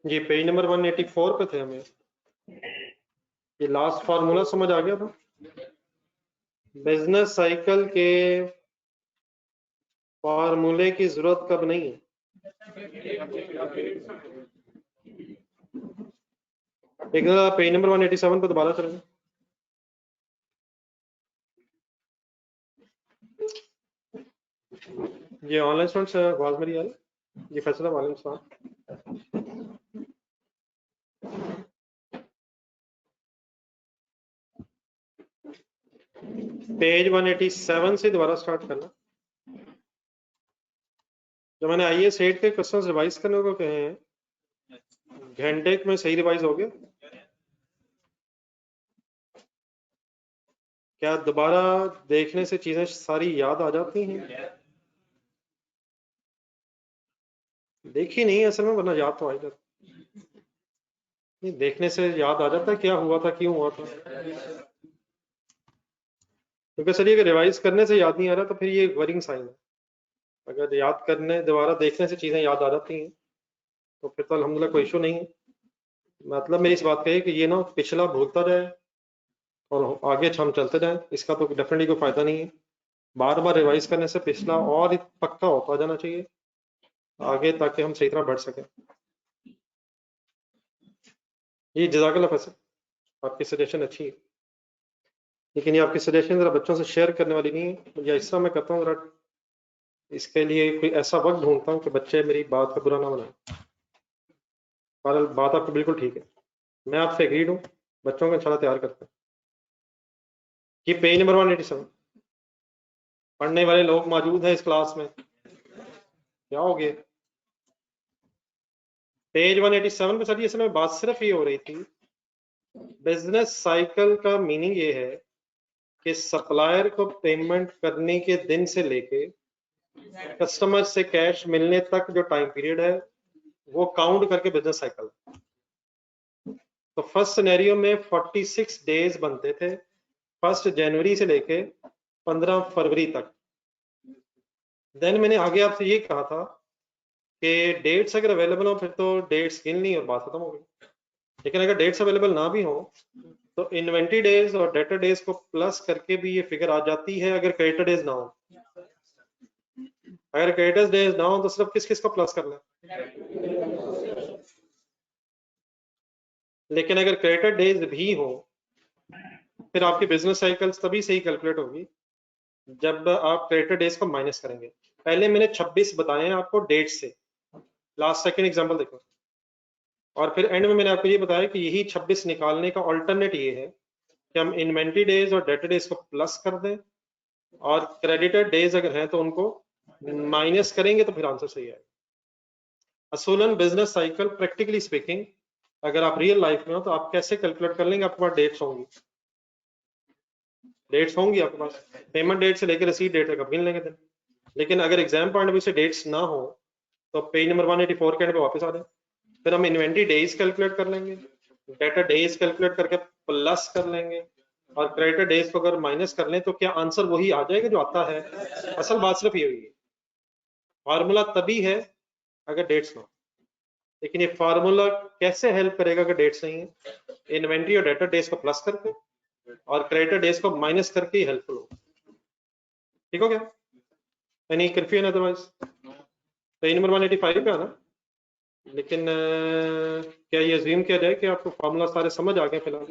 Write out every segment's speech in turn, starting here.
जी page number 184 पे थे हमें। ये लास्ट फार्मूला समझ आ गया था? बिजनेस साइकिल के फार्मूले की जरूरत कब नहीं है? एक पेज नंबर 187 पे दोबारा चलेंगे। ये ऑनलाइन स्टूडेंट्स आवाज मेरी आ रही? जी फैसला वालेकुम सलाम। पेज 187 से दोबारा स्टार्ट करना। जो मैंने आईए सेट के क्वेश्चंस रिवाइज करने को कहे हैं, घंटे में सही रिवाइज हो गया? क्या दोबारा देखने से चीजें सारी याद आ जाती हैं? देखी नहीं असल में, वरना याद तो आ ही जाती। नहीं, देखने से याद आ जाता है क्या हुआ था, क्यों हुआ था। क्योंकि सर ये रिवाइज करने से याद नहीं आ रहा तो फिर ये वरिंग साइन है। अगर याद करने दोबारा देखने से चीजें याद आ जाती हैं तो फिर तो अल्हम्दुलिल्लाह कोई इशू नहीं है। मतलब मेरी इस बात का है कि ये ना पिछला भूलता जाए और आगे हम चलते जाएं, इसका तो डेफिनेटली कोई फायदा नहीं है। बार बार रिवाइज करने से पिछला और पक्का होता जाना चाहिए आगे, ताकि हम सही तरह बढ़ सकें। ये जज़ाकल्लाह फैसल, आपकी सजेशन अच्छी है, लेकिन ये आपकी सजेशन जरा बच्चों से शेयर करने वाली नहीं है। या इस तरह मैं करता हूँ, जरा इसके लिए कोई ऐसा वक्त ढूंढता हूँ कि बच्चे मेरी बात का बुरा ना बनाए। पर बात आपकी बिल्कुल ठीक है, मैं आपसे एग्रीड हूँ, बच्चों को इंशाल्लाह तैयार करते हैं। ये पेज नंबर 187, पढ़ने वाले लोग मौजूद हैं इस क्लास में? क्या हो गया? पेज 187 पे सर ये समय बात सिर्फ ये हो रही थी, बिजनेस साइकिल का मीनिंग ये है कि सप्लायर को पेमेंट करने के दिन से लेके कस्टमर से कैश मिलने तक जो टाइम पीरियड है वो काउंट करके बिजनेस साइकिल। तो फर्स्ट सिनेरियो में 46 डेज बनते थे 1 जनवरी से लेके 15 फरवरी तक। देन मैंने आगे आपसे ये कहा था कि डेट्स अगर अवेलेबल हो फिर तो डेट्स गिन ली और बात खत्म हो गई। लेकिन अगर डेट्स अवेलेबल ना भी हो तो इन्वेंट्री डेज और डेटर डेज को प्लस करके भी ये फिगर आ जाती है अगर क्रेडिटर डेज ना हो। अगर क्रेडिटर्स डेज ना हो तो सिर्फ किस किस को प्लस करना है। लेकिन अगर क्रेडिटर डेज भी हो फिर आपकी बिजनेस साइकिल्स तभी सही कैलकुलेट होगी जब आप क्रेडिटर डेज को माइनस करेंगे। पहले मैंने 26 बताए हैं आपको डेट से, लास्ट सेकंड एग्जांपल देखो, और फिर एंड में मैंने आपको ये बताया कि यही 26 निकालने का ऑल्टरनेट ये है कि हम इन्वेंट्री डेज और डेटर डेज को प्लस कर दें और क्रेडिटर डेज अगर हैं तो उनको माइनस करेंगे तो फिर आंसर सही आएगा। असूलन बिजनेस साइकिल प्रैक्टिकली स्पीकिंग अगर आप रियल लाइफ में हो तो आप कैसे कैलकुलेट कर लेंगे? आपके पास डेट्स होंगी, आपके पास पेमेंट डेट से लेकर रिसीट डेट तक गिन लेंगे दिन। लेकिन अगर एग्जाम पॉइंट ऑफ व्यू से डेट्स ना हो तो पेज नंबर 184 के एंड पे वापस आ जाए, फिर हम इन्वेंट्री डेज कैलकुलेट कर लेंगे, डेटा डेज कैलकुलेट करके प्लस कर लेंगे और क्रेडिटर डेज को अगर माइनस कर लें तो क्या आंसर वही आ जाएगा जो आता है। असल बात सिर्फ ये हुई है, फार्मूला तभी है अगर डेट्स ना हो। लेकिन ये फार्मूला कैसे हेल्प करेगा अगर डेट्स नहीं है? इन्वेंट्री और डेटा डेज को प्लस करके और क्रेडिटर डेज को माइनस करके ही हेल्पफुल हो। ठीक हो गया? Any confusion otherwise? Page number 185 पे आना। लेकिन क्या ये अज्यूम किया जाए कि आपको फार्मूला सारे समझ आ गए फिलहाल?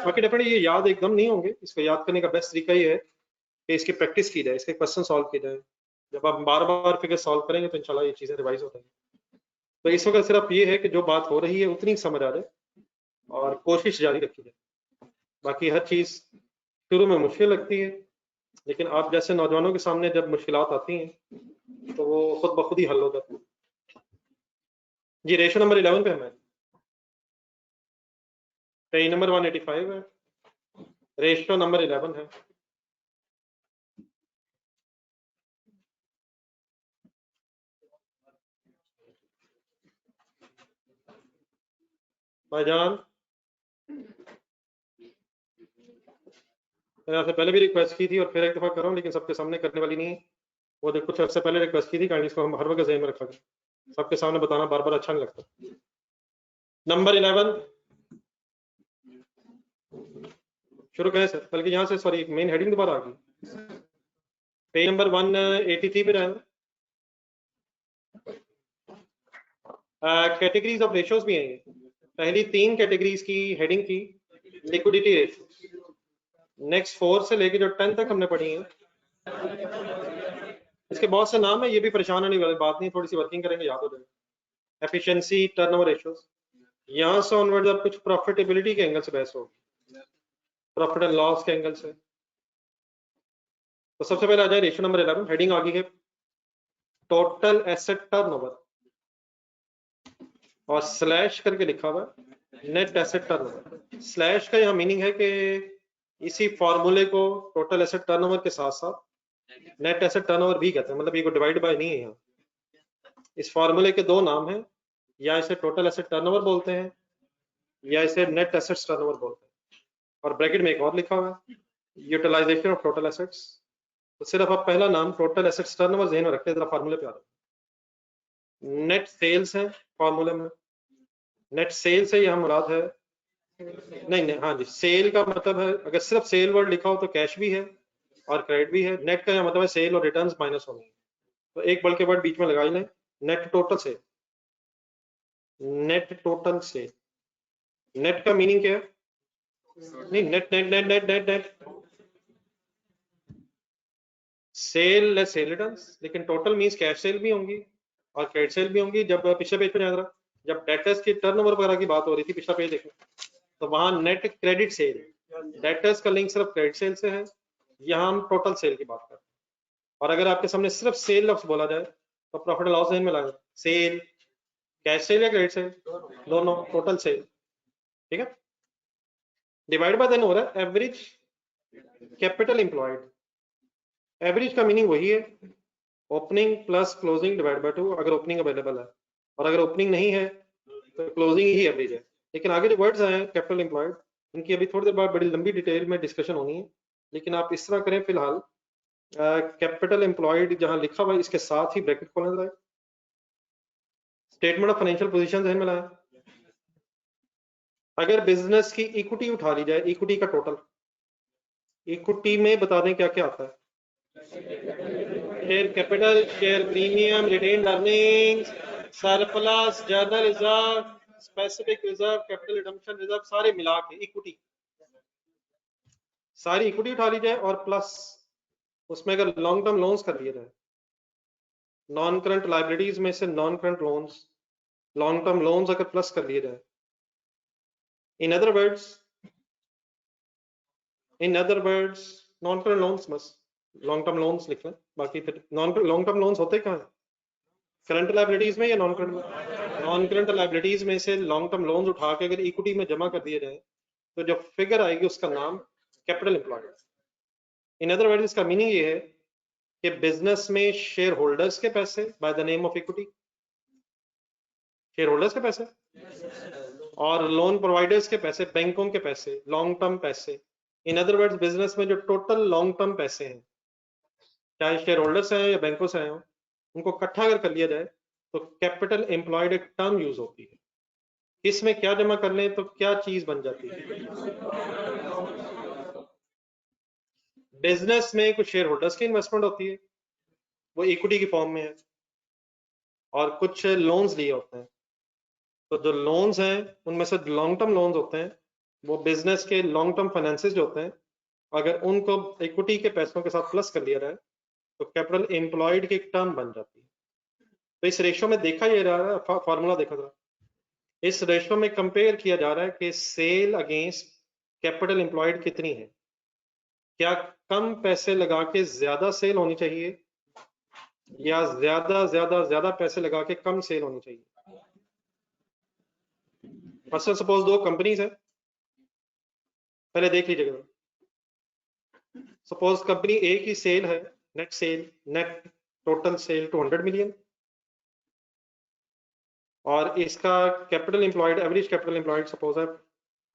बाकी डेफिनेटली ये याद एकदम नहीं होंगे, इसको याद करने का बेस्ट तरीका ये है कि इसकी प्रैक्टिस की जाए, इसके क्वेश्चन सॉल्व किए जाए। जब आप बार बार फिगर सॉल्व करेंगे तो इंशाल्लाह ये चीजें रिवाइज हो जाएंगी। तो इस वक्त सिर्फ ये है कि जो बात हो रही है उतनी समझ आ जाए और कोशिश जारी रखी जाए। बाकी हर चीज शुरू में मुश्किल लगती है, लेकिन आप जैसे नौजवानों के सामने जब मुश्किलात आती हैं तो वो खुद ब खुद ही हल हो जाती है। जी रेशो नंबर 11 पे हमें पेज नंबर 185 है, रेशो नंबर 11 है। भाईजान मैंने आपसे पहले भी रिक्वेस्ट की थी और फिर एक दफा कर रहा हूँ, लेकिन सबके सामने करने वाली नहीं है। वो कुछ अर्से पहले रिक्वेस्ट की थी, काइंडली इसको हम हर वक्त ज़हन में रखा करें। सबके सामने बताना बार बार अच्छा नहीं लगता। नंबर 11 शुरू करें सर, बल्कि यहाँ से सॉरी मेन हेडिंग दोबारा आ गई। पेज नंबर 183 पे रहेगा। कैटेगरीज ऑफ रेशियोज भी हैं। पहली 3 कैटेगरीज की हेडिंग थी लिक्विडिटी रेशियो। नेक्स्ट 4 से लेके जो 10 तक हमने पढ़ी है, इसके बहुत से नाम है, ये भी परेशान होने वाली बात नहीं, थोड़ी सी वर्किंग करेंगे याद हो जाएगा। एफिशिएंसी, टर्नओवर रेशियोज, यहाँ से ऑनवर्ड अब कुछ प्रॉफिटेबिलिटी के एंगल से बहस होगी, प्रॉफिट एंड लॉस के एंगल से। तो सबसे पहले आ जाए रेशियो नंबर 11, हेडिंग आ गई है टोटल एसेट टर्नओवर और स्लैश करके लिखा हुआ नेट एसेट टर्नओवर। स्लैश का यहाँ मीनिंग है कि इसी फॉर्मूले को टोटल एसेट टर्नओवर के साथ साथ नेट एसेट टर्नओवर भी कहते हैं, मतलब ये को डिवाइड बाय नहीं है यहाँ। इस फॉर्मूले के दो नाम हैं, या इसे टोटल एसेट टर्नओवर बोलते हैं या इसे नेट एसेट्स टर्नओवर बोलते हैं। और ब्रैकेट में एक और लिखा हुआ है यूटिलाइजेशन ऑफ टोटल एसेट्स। तो सिर्फ आप पहला नाम टोटल एसेट्स टर्नओवर ज़हन में रखते हैं, जरा फार्मूले पे आ रहा है। नेट सेल्स है फॉर्मूले में, नेट सेल से यहाँ मुराद है, नहीं हाँ जी, सेल का मतलब है अगर सिर्फ सेल वर्ड लिखा हो तो कैश भी है और क्रेडिट भी है। नेट का मतलब है सेल और रिटर्न्स माइनस होंगे, तो एक बल्कि वर्ड बीच में लगा ही लें, net total sale. Net total sale, net का मीनिंग क्या है? नहीं, net net net net net net sale sale returns, लेकिन टोटल मींस कैश सेल भी होंगी और क्रेडिट सेल भी होंगी। जब पिछले पेज पे याद रहा, जब डेटर्स की टर्नओवर वगैरह की बात हो रही थी, पिछला पेज देखो, तो वहां नेट क्रेडिट सेल, डेटर्स का लिंक सिर्फ क्रेडिट सेल से है, यहाँ हम टोटल सेल की बात कर रहे हैं। और अगर आपके सामने सिर्फ सेल लफ्ज बोला जाए तो प्रॉफिट एंड लॉस में लगा सेल, कैश सेल या क्रेडिट सेल, दोनों टोटल सेल, ठीक है। डिवाइड बाय देन हो रहा है एवरेज कैपिटल एम्प्लॉयड। एवरेज का मीनिंग वही है opening plus closing divide by 2, अगर ओपनिंग अवेलेबल है, और अगर ओपनिंग नहीं है तो क्लोजिंग ही एवरेज है। लेकिन आगे जो वर्ड्स आए हैं कैपिटल एम्प्लॉयड, इनकी अभी थोड़ी देर बाद बड़ी लंबी डिटेल में डिस्कशन होनी है, लेकिन आप इस तरह करें फिलहाल कैपिटल एम्प्लॉयड जहां लिखा हुआ है इसके साथ ही ब्रैकेट खोलना जरा। स्टेटमेंट ऑफ फाइनेंशियल पोजीशन ध्यान में लाएं। अगर बिजनेस की इक्विटी उठा ली जाए, इक्विटी का टोटल, इक्विटी में बता दें क्या क्या आता है? Share capital, share premium, retained earnings, surplus, general reserve, specific reserve, capital redemption reserve, सारे मिला के इक्विटी, सारी इक्विटी उठा ली जाए और प्लस उसमें अगर लॉन्ग टर्म लोन्स कर दिए जाए, नॉन करंट लाइबिलिटीज में से non current loans, long term loans अगर प्लस कर लिए जाए, इन other words non current loans, बस लॉन्ग टर्म लोन्स लिख लें, बाकी फिर नॉन लॉन्ग टर्म लोन्स होते कहाँ हैं? करंट लाइबिलिटीज में या non current? Non current liabilities में से लॉन्ग टर्म लोन्स उठा के अगर इक्विटी में जमा कर दिए जाए तो जो फिगर आएगी उसका नाम कैपिटल एम्प्लॉयड। इन अदर वर्ड्स इसका मीनिंग ये है कि बिजनेस में शेयर होल्डर्स के पैसे by the name of equity, share holders के पैसे, और लोन प्रोवाइडर्स के पैसे, बैंकों के पैसे, लॉन्ग टर्म पैसे। इन अदर वर्ड्स बिजनेस में जो टोटल लॉन्ग टर्म पैसे हैं, चाहे शेयर होल्डर से आए या बैंकों से आए हो, उनको इकट्ठा अगर कर लिया जाए तो कैपिटल एम्प्लॉयड एक टर्म यूज होती है। इसमें क्या जमा कर लें तो क्या चीज बन जाती है? बिजनेस में कुछ शेयर होल्डर्स की इन्वेस्टमेंट होती है, वो इक्विटी की फॉर्म में है, और कुछ लोन्स लिए होते हैं। तो जो लोन्स हैं उनमें से लॉन्ग टर्म लोन्स होते हैं, वो बिजनेस के लॉन्ग टर्म फाइनेंसेस जो होते हैं, अगर उनको इक्विटी के पैसों के साथ प्लस कर लिया जाए तो कैपिटल एम्प्लॉयड की एक टर्म बन जाती है। तो इस रेशो में देखा ये जा रहा है, फॉर्मूला देखा जा रहा है, इस रेशो में कंपेयर किया जा रहा है कि सेल अगेंस्ट कैपिटल एम्प्लॉयड कितनी है। क्या कम पैसे लगा के ज्यादा सेल होनी चाहिए या ज्यादा पैसे लगा के कम सेल होनी चाहिए? फर्स्ट सपोज दो कंपनीज है, पहले देख लीजिएगा। सपोज कंपनी ए की सेल है, नेट टोटल सेल 200 मिलियन, और इसका capital employed, average capital employed suppose है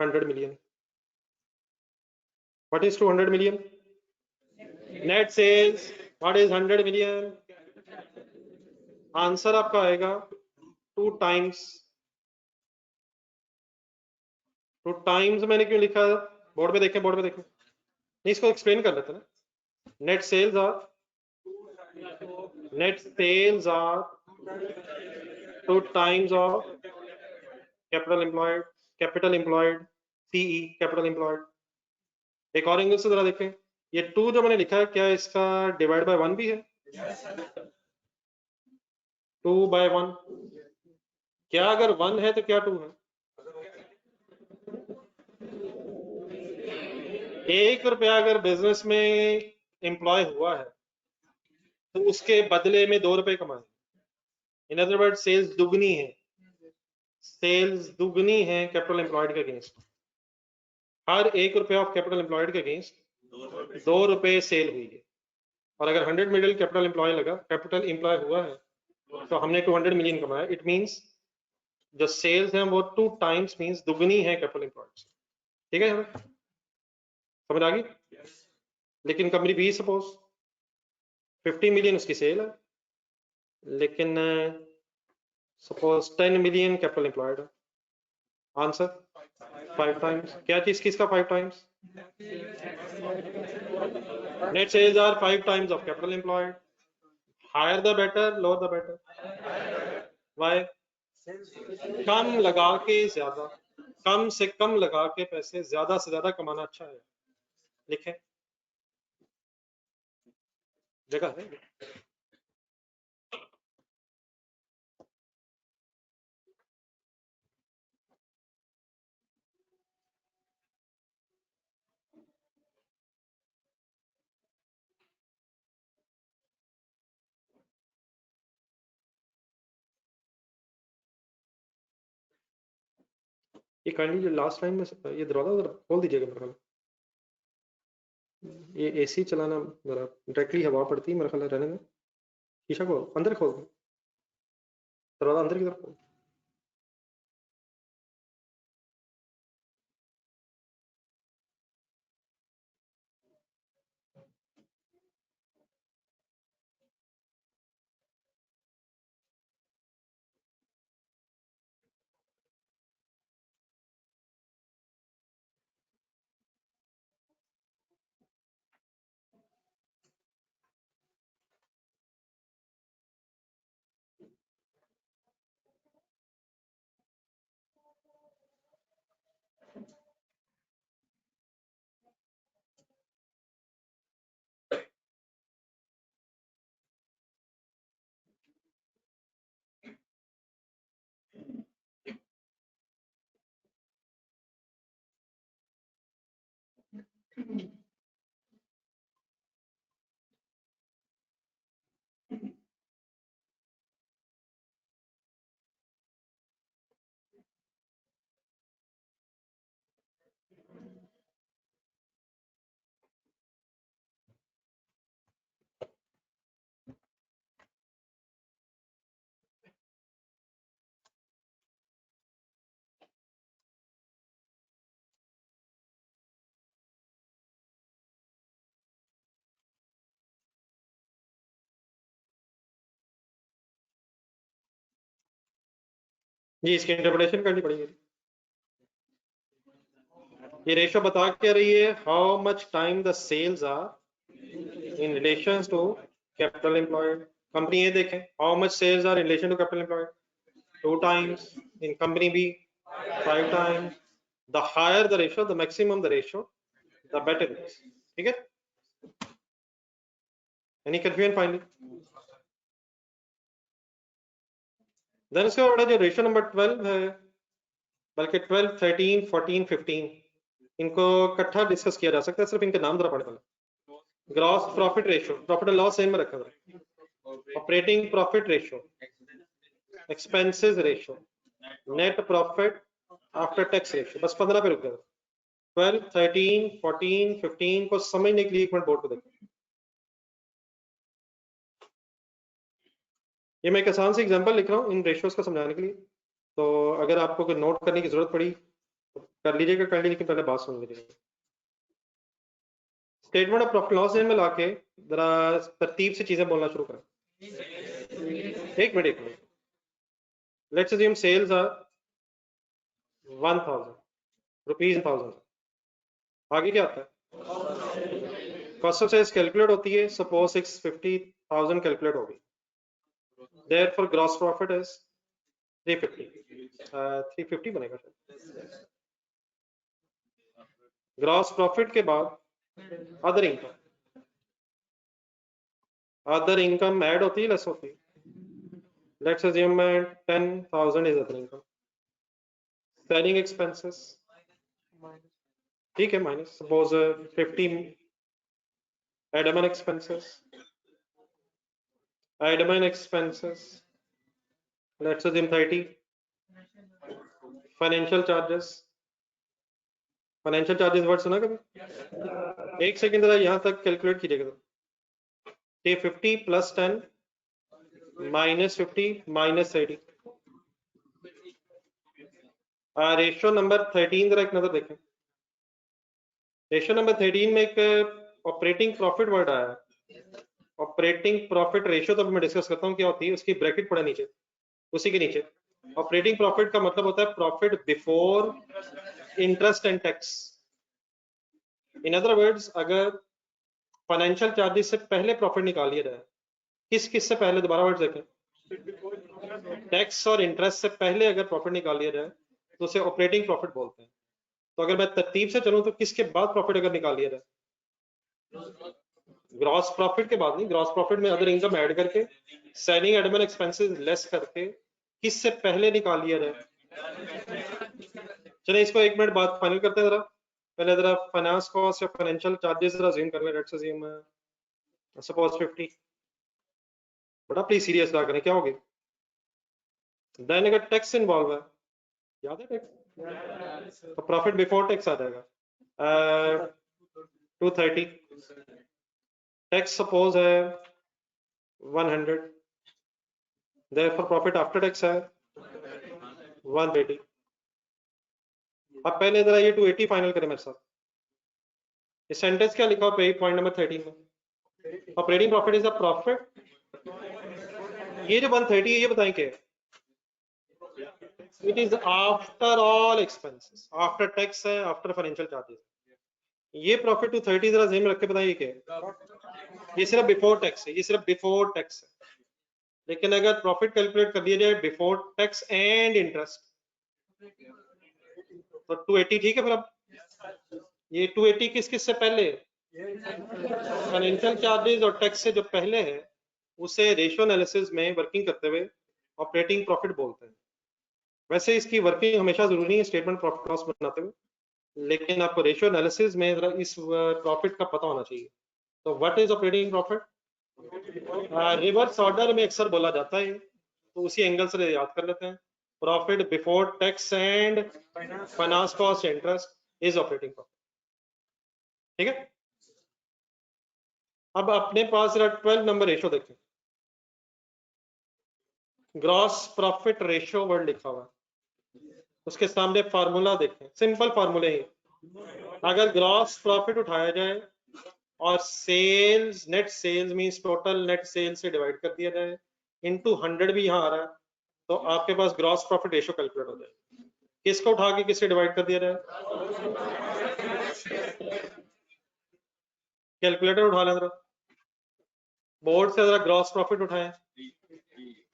100 million. What is 200 million? Net sales. What is 100 million? Answer आपका आएगा टू टाइम्स मैंने क्यों लिखा? बोर्ड पे देखें, बोर्ड पे देखें, नहीं इसको एक्सप्लेन कर लेते ना। Net sales are two times of capital employed CE capital employed. एक और एंगल से जरा देखें, ये 2 जो मैंने लिखा है क्या इसका डिवाइड बाय 1 भी है? 2/1। क्या अगर 1 है तो क्या 2 है? 1 रुपया अगर बिजनेस में एम्प्लॉय हुआ है तो उसके बदले में 2 रुपए कमाए। इन अदर वर्ड सेल्स दुगनी है, कैपिटल एम्प्लॉयड के अगेंस्ट। हर 1 रुपया ऑफ कैपिटल एम्प्लॉयड के अगेंस्ट 2 रुपए सेल हुई है। और अगर 100 मिलियन कैपिटल एम्प्लॉय हुआ है तो हमने 200 मिलियन कमाया। इट मींस जो सेल्स हैं वो 2 टाइम्स मींस दुगनी है कैपिटल एम्प्लॉयड से। ठीक है, समझ आ गई? लेकिन कंपनी बी सपोज 50 मिलियन उसकी सेल है, लेकिन सपोज 10 मिलियन कैपिटल एम्प्लॉयड है। Answer 5 times. क्या चीज किसका 5 times? Net sales are 5 times of capital employed. Higher the better, lower the better. Why? कम लगा के ज्यादा, कम से कम लगा के पैसे ज्यादा से ज्यादा कमाना अच्छा है। लिखे जगह है। ये काइंडली जो लास्ट टाइम में ये दरवाजा जरा खोल दीजिएगा मेरे ख्याल। ये एसी चलाना जरा डायरेक्टली हवा पड़ती है मेरे ख्याल रहने में। शीशा को अंदर खोल दो, दरवाजा अंदर की तरफ खोल। जी इसकी इंटरप्रिटेशन करनी पड़ेगी। ये रेशो बता क्या रही है? How much time the sales are in relation to capital employed. Company A देखें, how much sales are in relation to capital employed? 2 times. In company B 5 times. The higher the ratio, the maximum the ratio, the better it is. ठीक है, any confusion finally? Then इसके बाद जो ratio number 12 है, बल्कि 12, 13, 14, 15 इनको इकट्ठा discuss किया जा सकता है। सिर्फ इनके नाम जरा पढ़े पहले। Gross profit ratio, profit and loss same में रखा है। Operating profit ratio, expenses ratio, net profit after tax ratio. बस 15 पे रुक गए। 12, 13, 14, 15 को समझने के लिए एक मिनट बोर्ड पे देखो। ये मैं एक आसान से एग्जांपल लिख रहा हूँ इन रेशियोज को समझाने के लिए। तो अगर आपको कोई नोट करने की जरूरत पड़ी तो कर लीजिएगा काइंडली, लेकिन पहले बात सुन लीजिएगा। स्टेटमेंट ऑफ प्रॉफिट लॉस में लाके जरा तरतीब से चीजें बोलना शुरू करें। एक minute Let's assume sales are 1000 rupees in 1000. आगे क्या आता है? Cost of sales कैलकुलेट होती है, suppose 650,000 कैलकुलेट होगी, therefore gross profit is 350 बनेगा शायद। ग्रॉस प्रॉफिट के बाद अदर इनकम ऐड होती है लेस होती है? Let's assume 10,000 is other income. Selling expenses ठीक है minus, suppose 50 admin expenses let's assume 30 financial charges word सुना कभी? एक सेकंड जरा यहाँ तक कैलकुलेट कीजिएगा। 50 plus 10 minus 50 minus 30, ratio number 13 जरा एक नजर देखें। रेशियो नंबर 13 में एक ऑपरेटिंग प्रॉफिट वर्ड आया है। ऑपरेटिंग प्रॉफिट रेशियो तो मैं डिस्कस करता हूँ क्या होती है, उसकी ब्रैकेट पड़ा नीचे, उसी के नीचे ऑपरेटिंग प्रॉफिट का मतलब होता है profit before interest and tax. In other words, अगर फाइनेंशियल चार्जेस से पहले प्रॉफिट निकाल लिया जाए, किस से पहले, दोबारा वर्ड देखें, टैक्स और इंटरेस्ट से पहले अगर प्रॉफिट निकाल लिया जाए तो उसे ऑपरेटिंग प्रॉफिट बोलते हैं। तो अगर मैं तरतीब से चलूं तो किसके बाद प्रॉफिट अगर निकाल लिया जाए? ग्रॉस प्रॉफिट के बाद नहीं, ग्रॉस प्रॉफिट में अदर इनकम ऐड करके, सेलिंग एडमिन एक्सपेंसेस लेस करके, किससे पहले निकाल लिया जाए? चलिए इसको एक मिनट बाद फाइनल करते हैं। जरा पहले जरा फाइनेंस कॉस्ट या फाइनेंशियल चार्जेस जरा अज्यूम कर लें। Let's assume suppose 50। बड़ा प्लीज सीरियस ना करें, क्या हो गया? देन अगर टैक्स इन्वॉल्व है, याद है टैक्स, तो प्रॉफिट बिफोर टैक्स आ जाएगा 230। टैक्स सपोज है 100, देयरफॉर प्रॉफिट आफ्टर टैक्स है 130। अब पहले जरा ये 280 फाइनल करें मेरे साथ। इस सेंटेंस क्या लिखा हुआ पॉइंट नंबर 13 में? Operating profit is a profit, ये जो 130 है ये बताएं क्या है? It is after all expenses, after tax है, आफ्टर फाइनेंशियल चार्जेस। ये प्रॉफिट 230 जरा ज़हन में रख के बताइए क्या है? ये सिर्फ बिफोर टैक्स है, ये सिर्फ बिफोर टैक्स है। लेकिन अगर प्रॉफिट कैलकुलेट कर दिया जाए बिफोर टैक्स एंड इंटरेस्ट तो 280 ठीक है। फिर अब ये 280 किस से पहले? फाइनेंशियल चार्जेस और टैक्स से जो पहले है उसे रेशियो एनालिसिस में वर्किंग करते हुए ऑपरेटिंग प्रॉफिट बोलते हैं। वैसे इसकी वर्किंग हमेशा जरूरी है स्टेटमेंट प्रॉफिट लॉस बनाते हुए, लेकिन आपको रेशियो एनालिसिस में जरा इस प्रॉफिट का पता होना चाहिए। तो what is operating profit? Reverse order में अक्सर बोला जाता है, तो उसी एंगल से याद कर लेते हैं। Profit before tax and finance cost interest is operating profit. ठीक है, अब अपने पास 12 नंबर रेशियो देखें। ग्रॉस प्रॉफिट रेशियो वर्ड लिखा हुआ है, उसके सामने फार्मूला देखें, सिंपल फार्मूले ही। अगर ग्रॉस प्रॉफिट उठाया जाए और sales, net sales means total net sales से डिवाइड कर दिया जाए, इनटू 100 भी यहाँ आ रहा है, तो आपके पास ग्रॉस प्रॉफिट रेशियो कैलकुलेट हो जाए। किसको उठा के किससे डिवाइड कर दिया जाए? कैलकुलेटर उठा लें जरा, बोर्ड से जरा ग्रॉस प्रॉफिट उठाएं,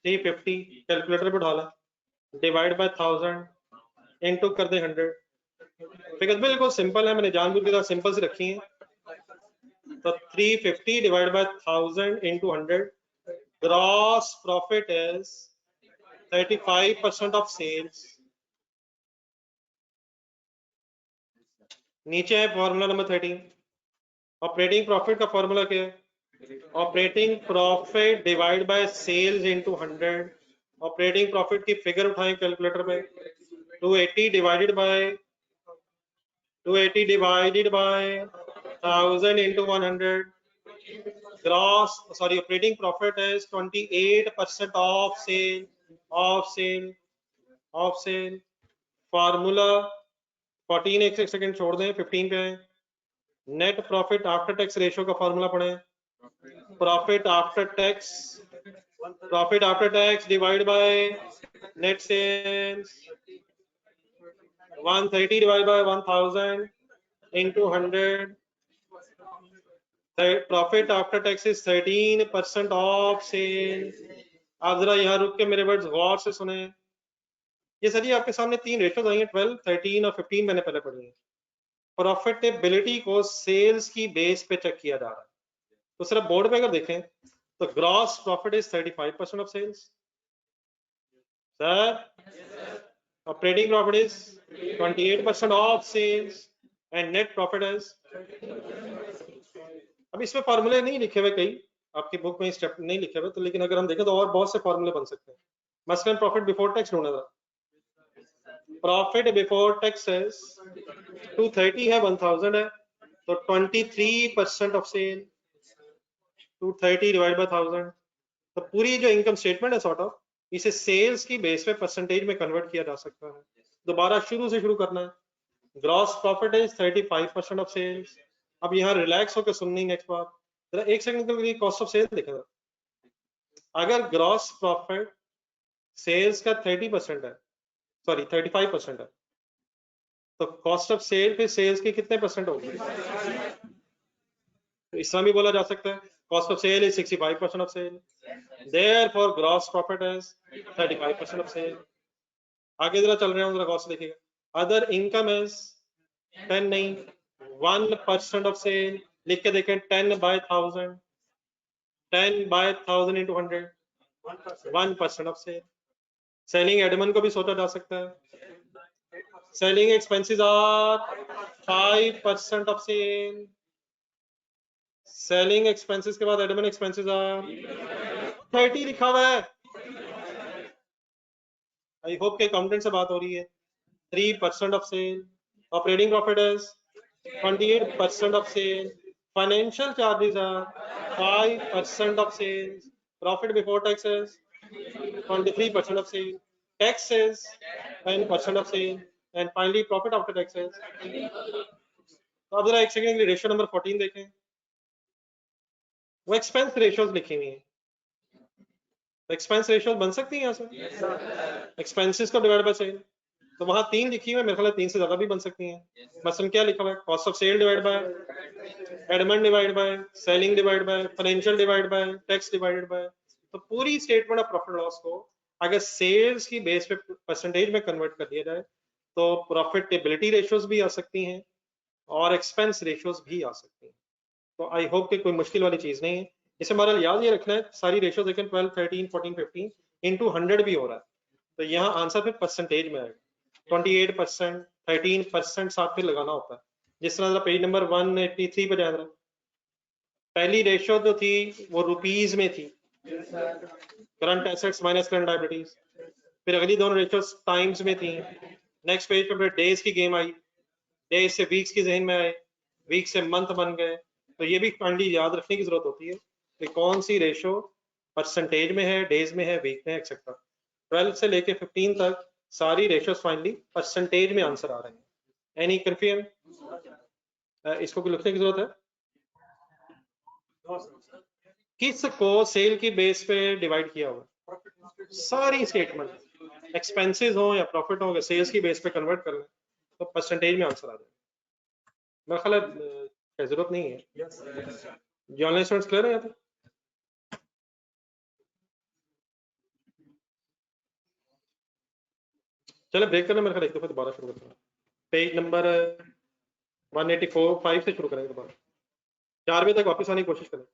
350 कैलकुलेटर पे उठा लें, डिवाइड बाय 1000 इनटू कर दें 100। फिगर बिल्कुल सिंपल है, मैंने जानबूझ के सिंपल से रखी है। तो 350 divide by 1000 into 100, gross profit is 35% of sales. नीचे है फॉर्मूला नंबर 13। ऑपरेटिंग प्रॉफिट का फॉर्मूला क्या है? Operating profit divide by sales into 100। Operating profit की फिगर उठाएं कैलकुलेटर में, 280 divided by 1000 into 100. Operating profit is 28% of sale. Formula 14, एक second छोड़ दें, 15 पे आए। Net profit after tax ratio का फॉर्मूला पढ़ें। Profit after tax divide by net sales 130 divide by 1000 into 100. Profit after tax is 13% of sale. आप जरा यहाँ रुक के मेरे वर्ड्स गौर से सुने। ये सर जी आपके सामने तीन रेशोज आई हैं, 12, 13 और 15 मैंने पहले पढ़ी है। प्रॉफिटेबिलिटी को सेल्स की बेस पे चेक किया जा रहा है। तो सिर्फ बोर्ड पे अगर देखें तो gross profit is 35% of sales sir, operating profit is 28% of sales and net profit is. अब इसमें फार्मूले नहीं लिखे हुए, कई आपकी बुक में स्टेप नहीं लिखे हुए, तो लेकिन अगर हम देखें तो और बहुत से फार्मूले बन सकते हैं। मसलन प्रॉफिट बिफोर टैक्स ढूंढना था। प्रॉफिट बिफोर टैक्स 230 है, 1000 है, तो 23% ऑफ सेल। 230 डिवाइड बाय 1000, तो पूरी जो इनकम स्टेटमेंट है सॉर्ट ऑफ, इसे सेल्स की बेस पे परसेंटेज में कन्वर्ट किया जा सकता है। दोबारा शुरू से शुरू करना है। Gross profit is 35% of sales. अब यहाँ रिलैक्स होकर सुननी नेक्स्ट बात, जरा एक सेकंड के लिए कॉस्ट ऑफ सेल देखा था। अगर ग्रॉस प्रॉफिट सेल्स का 30% है, सॉरी 35% है, तो कॉस्ट ऑफ सेल फिर सेल्स के कितने परसेंट होगी? तो इस तरह भी बोला जा सकता है, cost of sale is 65% of sale, therefore gross profit is 35% of sale. आगे जरा चल रहे हैं, जरा गौर से देखिएगा। अदर इनकम इज 10 नहीं, 1% ऑफ सेल। लिख के देखें, 10 by 1000, 10 by 1000 into 100, 1% of sale. Selling admin को भी सोचा जा सकता है। Selling expenses are 5% of sale. Selling expenses के बाद एडमिन एक्सपेंसेस आर 30 लिखा हुआ है। आई होप के अकाउंटेंट से बात हो रही है। 3% of sale. Operating profit is 28% of sale. Financial charges are 5% of sale. Profit before tax is 23% of sale. Tax is 10% of sale and finally profit after tax is. तो अब जरा एक सेकंड के लिए रेशियो नंबर 14 देखें। वो expense ratios लिखी हुई है। एक्सपेंस रेशियो बन सकती है यहाँ से, एक्सपेंसेस को डिवाइड बाय सेल। तो वहां 3 लिखी हुई है, मेरे ख्याल 3 से ज्यादा भी बन सकती हैं। मसलन क्या लिखा हुआ है, cost of sale divide by admin divide by selling divide by financial divide by tax divided by. तो पूरी स्टेटमेंट ऑफ प्रॉफिट लॉस को अगर सेल्स की बेस पे परसेंटेज में कन्वर्ट कर दिया जाए तो प्रॉफिटेबिलिटी रेशियोज भी आ सकती हैं और एक्सपेंस रेशियोज भी आ सकती हैं। तो आई होप कि कोई मुश्किल वाली चीज नहीं है। इसे हमारा याद ये रखना है, सारी रेशियो देखें 12, 13, 14, 15 इंटू 100 भी हो रहा है, तो यहाँ आंसर फिर परसेंटेज में आएगा। 28%, 13% साथ फिर लगाना होता है। जिस तरह पेज नंबर 183 पे जाए, पहली रेशियो जो थी वो रुपीज में थी, current assets minus current liabilities. फिर अगली दोनों रेशियो टाइम्स में थी। नेक्स्ट पेज पे फिर डेज की गेम आई, डेज से वीक्स की जहन में आए, वीक से मंथ बन गए। तो ये भी काइंडली याद रखने की जरूरत होती है कि कौन सी रेशो परसेंटेज में है, डेज में है, वीक में है, एक्सेट्रा। 12 से लेके 15 तक सारी रेशोज फाइनली परसेंटेज में आंसर आ रहे हैं। Any confusion? इसको भी लिखने की जरूरत है। किस को सेल की बेस पे डिवाइड किया हुआ? सारी स्टेटमेंट एक्सपेंसेस हो या प्रॉफिट हो, सेल्स की बेस पे कन्वर्ट कर लें तो परसेंटेज में आंसर आ जाएगा। मेरा ख्याल है जरूरत नहीं है। जो ऑनलाइन स्टूडेंट्स क्लियर है यहाँ पे? चलो ब्रेक करना, मेरे ख्याल एक दफा दोबारा शुरू करते हैं। पेज नंबर 184, 5 से शुरू करेंगे दोबारा। 4 बजे तक वापस आने की कोशिश करें।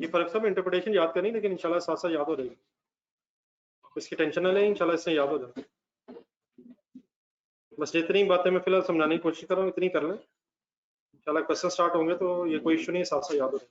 ये फर्क सब इंटरप्रिटेशन याद करनी, लेकिन इंशाल्लाह साथ साथ याद हो जाएगी, इसकी टेंशन ना लें, इंशाल्लाह इससे याद हो जाए। बस जितनी बातें मैं फिलहाल समझाने की कोशिश कर रहा हूँ इतनी कर लें, इंशाल्लाह क्वेश्चन स्टार्ट होंगे तो ये कोई इशू नहीं है, साथ साथ याद हो जाए।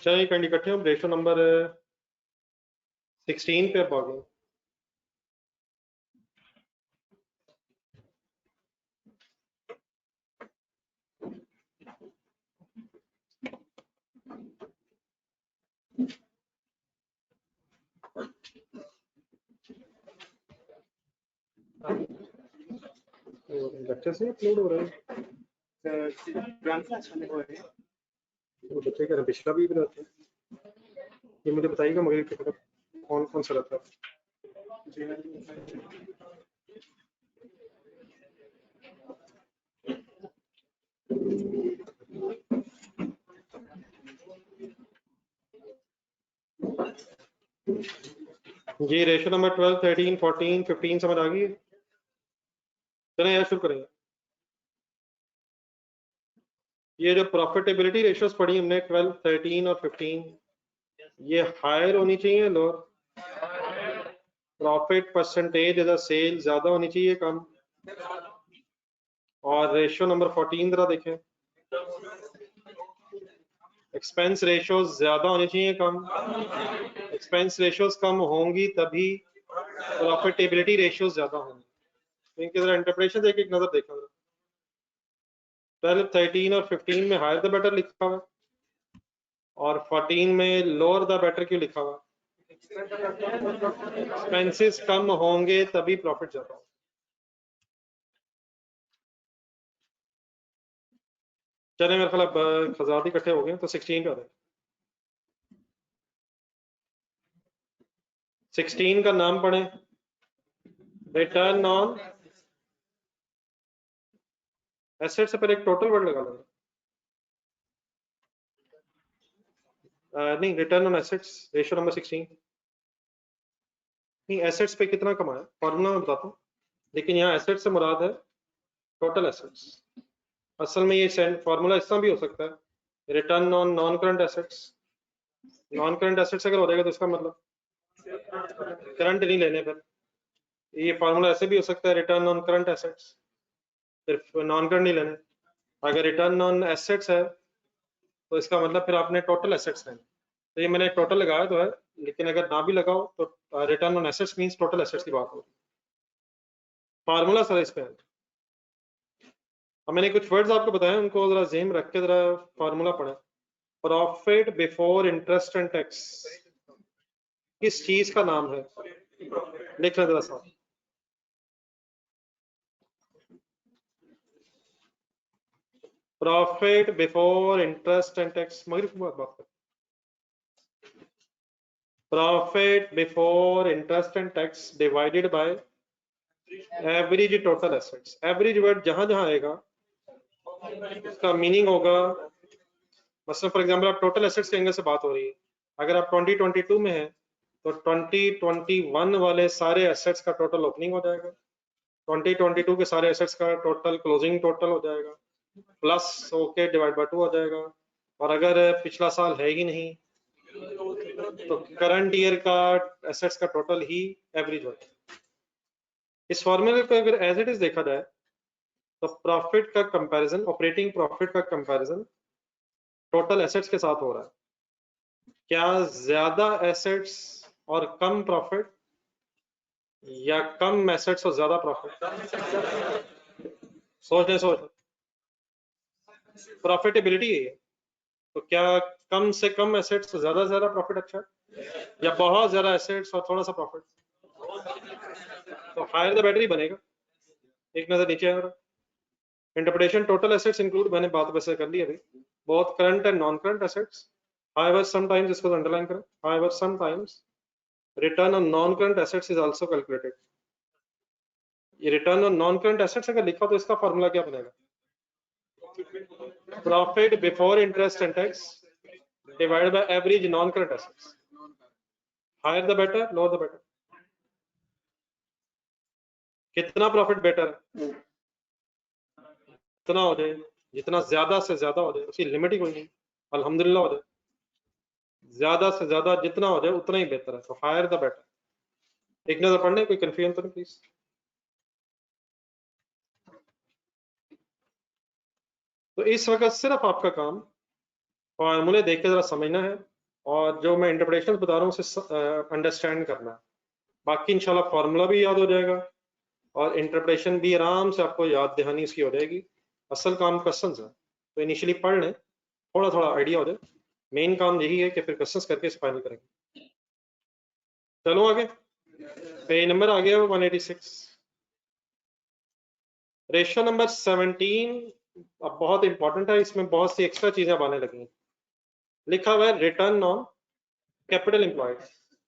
चलिए कैंड इकट्ठे हम रेशो नंबर 16 पे अब आ गए। लेक्चर से अपलोड हो रहा है, वो बच्चे कह रहे पिछला भी बनाते हैं, ये मुझे बताइएगा मगर की तरफ कौन कौन सा रहता है। जी रेशो नंबर 12, 13, 14, 15 समझ आ गई है? चलें यार शुरू करेंगे। ये जो प्रॉफिटेबिलिटी रेशियोज पढ़ी हमने 12, 13 और 15, ये हायर होनी चाहिए lower? Profit percentage as a sale ज्यादा होनी चाहिए कम? और रेशियो नंबर 14 जरा देखें, एक्सपेंस रेशियोज ज्यादा होनी चाहिए कम? एक्सपेंस रेशियोज कम होंगी तभी प्रॉफिटेबिलिटी रेशियोज ज्यादा होंगी। तो इनके जरा इंटरप्रिटेशन देख एक नजर देखा, 12, 13 और 15 में हायर द बेटर लिखा हुआ और 14 में लोअर द बेटर क्यों लिखा हुआ? एक्सपेंसेस कम होंगे तभी प्रॉफिट ज्यादा होगा। चले मेरे ख्याल अब खजानात इकट्ठे हो गए तो 16 पे आ रहे। 16 का नाम पढ़े, रिटर्न ऑन एसेट से पहले एक टोटल वर्ड लगा लेंगे, नहीं return on assets ratio number 16, नहीं एसेट्स पे कितना कमाया फॉर्मूला मैं बताता हूँ, लेकिन यहाँ एसेट्स से मुराद है टोटल एसेट्स। असल में ये फॉर्मूला इस तरह भी हो सकता है, return on non current assets. Non current assets अगर हो जाएगा तो इसका मतलब करंट नहीं लेने पर, ये फार्मूला ऐसे भी हो सकता है रिटर्न ऑन करंट एसेट्स, सिर्फ नॉन करंट नहीं लेने। अगर रिटर्न ऑन एसेट्स है तो इसका मतलब फिर आपने टोटल एसेट्स लेने, तो ये मैंने टोटल लगाया तो है, लेकिन अगर ना भी लगाओ तो return on assets means total assets की बात हो रही है। फार्मूला सर इस पे है। अब मैंने कुछ वर्ड्स आपको बताए, उनको जरा ज़हन रख के जरा फार्मूला पढ़े। Profit before interest and tax किस चीज का नाम है? लिख लें जरा साहब, profit before interest and tax, मगर की बात कर, profit before interest and tax divided by average total assets. Average word जहां जहां आएगा उसका मीनिंग होगा, मतलब फॉर एग्जांपल आप टोटल एसेट्स के एंगल से बात हो रही है, अगर आप 2022 में है तो 2021 वाले सारे एसेट्स का टोटल ओपनिंग हो जाएगा, 2022 के सारे एसेट्स का टोटल क्लोजिंग टोटल हो जाएगा, प्लस होके डिवाइड बाय 2 हो जाएगा। और अगर पिछला साल है ही नहीं तो करंट ईयर का एसेट्स का टोटल ही एवरेज होता है। इस फॉर्मूले को अगर एज इट इज देखा जाए तो प्रॉफिट का कंपैरिजन, ऑपरेटिंग प्रॉफिट का कंपैरिजन टोटल एसेट्स के साथ हो रहा है। क्या ज्यादा एसेट्स और कम प्रॉफिट, या कम एसेट्स और ज्यादा प्रॉफिट? सोच प्रॉफिटेबिलिटी है, तो क्या कम से कम एसेट्स तो ज्यादा प्रॉफिट अच्छा है, या बहुत ज्यादा एसेट्स और थोड़ा सा प्रॉफिट? तो हायर द बेटर ही बनेगा। एक नजर नीचे आ रहा है। इंटरप्रिटेशन टोटल एसेट्स इंक्लूड, मैंने बात वैसे कर ली अभी, both current and non current assets. However sometimes, इसको अंडरलाइन करें, however sometimes return on non current assets is also calculated. ये return on non current assets अगर लिखा तो इसका फॉर्मूला क्या बनेगा? Profit before interest and tax divided by average non current assets. Higher the better, lower the better. कितना profit better है? इतना हो जाए, जितना ज्यादा से ज्यादा हो जाए, उसकी लिमिट ही कोई नहीं, अल्हम्दुलिल्लाह हो जाए, ज्यादा से ज्यादा जितना हो जाए उतना ही बेहतर है, तो हायर द बेटर। एक नजर पढ़ने, कोई कंफ्यूजन तो नहीं प्लीज? तो इस वक्त सिर्फ आपका काम फॉर्मूले देख के जरा समझना है, और जो मैं इंटरप्रिटेशन बता रहा हूँ उसे अंडरस्टैंड करना है। बाकी इंशाल्लाह फॉर्मूला भी याद हो जाएगा और इंटरप्रिटेशन भी आराम से आपको याद दहानी इसकी हो जाएगी। असल काम क्वेश्चंस है, तो इनिशियली पढ़ लें, थोड़ा थोड़ा आइडिया हो जाए। मेन काम यही है कि फिर क्वेश्चंस करके इस फाइनल करेंगे। चलो आगे, पेज नंबर आ गया 186, रेशियो नंबर 17। अब बहुत इंपॉर्टेंट है, इसमें बहुत सी एक्स्ट्रा चीजें अब आने लगी हैं। लिखा हुआ है रिटर्न ऑन कैपिटल एम्प्लॉयड।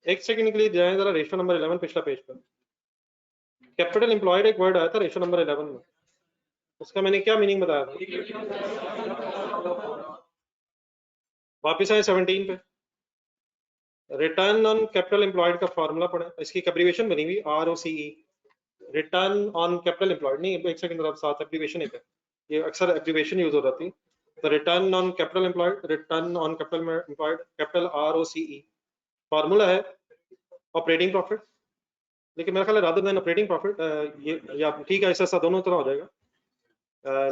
एक सेकंड के लिए जाए जरा रेशियो नंबर 11 पिछला पेज पर। कैपिटल एम्प्लॉयड एक वर्ड आया था रेशियो नंबर 11 में, उसका मैंने क्या मीनिंग बताया था? वापिस आए 17 पे, रिटर्न ऑन कैपिटल एम्प्लॉयड का फॉर्मूला पढ़े, इसकी एब्रिविएशन बनी हुई ROCE, return on capital employed नहीं, एक सेकंड साथ एब्रिविएशन है, ये अक्सर एब्रिविएशन यूज हो जाती है। तो return on capital employed, return on capital employed, capital ROCE। Formula है ऑपरेटिंग प्रॉफिट, लेकिन मेरा ख्याल है रादर देन ऑपरेटिंग प्रॉफिट ये, या ठीक है ऐसा दोनों तरह हो जाएगा,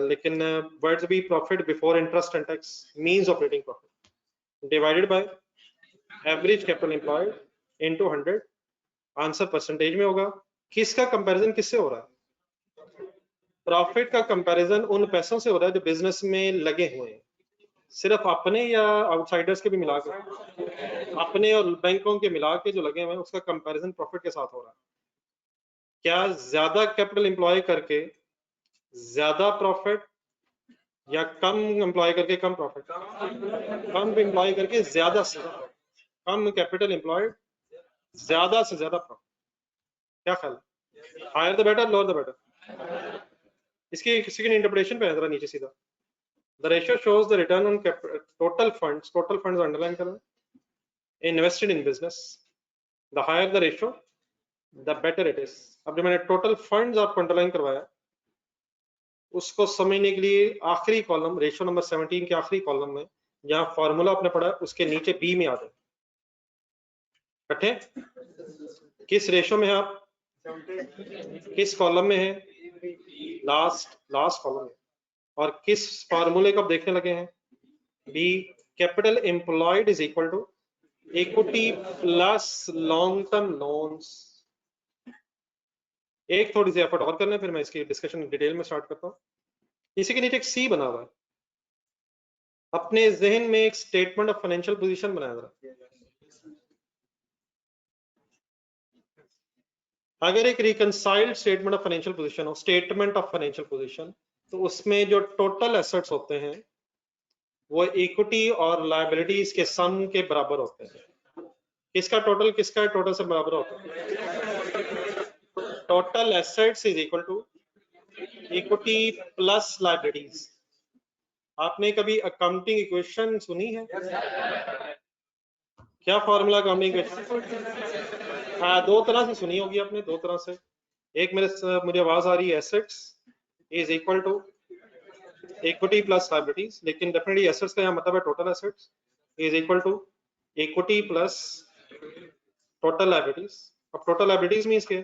लेकिन वर्ड्स भी profit before interest and tax means operating profit divided by average capital employed into 100। Answer percentage में होगा। किसका कंपैरिजन किससे हो रहा है? प्रॉफिट का कंपैरिजन उन पैसों से हो रहा है जो बिजनेस में लगे हुए हैं, सिर्फ अपने या आउटसाइडर्स के भी मिला के, अपने और बैंकों के मिला के जो लगे हुए हैं उसका कंपैरिजन प्रॉफिट के साथ हो रहा है। क्या ज्यादा कैपिटल एम्प्लॉय करके ज्यादा प्रॉफिट, या कम एम्प्लॉय करके कम प्रॉफिट? कम एम्प्लॉय करके ज्यादा से ज्यादा, कम कैपिटल एम्प्लॉयड ज्यादा से ज्यादा प्रॉफिट। क्या ख्याल है? Higher the better, lower the better? इसकी सेकंड इंटरप्रिटेशन पे है जरा नीचे सीधा। The ratio shows the return on total funds, total funds underline करना, invested in business. The higher the ratio the better it is. अब जो मैंने टोटल फंड्स आपको अंडरलाइन करवाया, उसको समझने के लिए आखिरी कॉलम रेशियो नंबर 17 के आखिरी कॉलम में जहां फॉर्मूला आपने पढ़ा उसके नीचे बी में आ जाए इकट्ठे। किस रेशियो में है आप? किस कॉलम में है? लास्ट कॉलम में। और किस फॉर्मूले को आप देखने लगे हैं? B, capital employed is equal to equity plus long term loans. एक थोड़ी सी एफर्ट और करना, फिर मैं इसकी डिस्कशन डिटेल में स्टार्ट करता हूं। इसी के नीचे एक सी बना हुआ है, अपने जहन में एक स्टेटमेंट ऑफ फाइनेंशियल पोजीशन बनाया जरा। अगर एक reconciled statement of financial position हो, स्टेटमेंट ऑफ फाइनेंशियल पोजीशन, तो उसमें जो टोटल एसेट्स होते हैं वो इक्विटी और लायबिलिटीज के सम के बराबर होते हैं। किसका टोटल से बराबर होता है? Total assets is equal to equity plus liabilities. आपने कभी अकाउंटिंग इक्वेशन सुनी है? क्या फॉर्मूला अकाउंटिंग इक्वेशन? हाँ, दो तरह से सुनी होगी आपने, दो तरह से। एक मुझे आवाज आ रही है, assets is equal to equity plus liabilities, लेकिन डेफिनेटली एसेट्स का यहाँ मतलब है total assets is equal to equity plus total liabilities. अब टोटल लायबिलिटीज मींस के,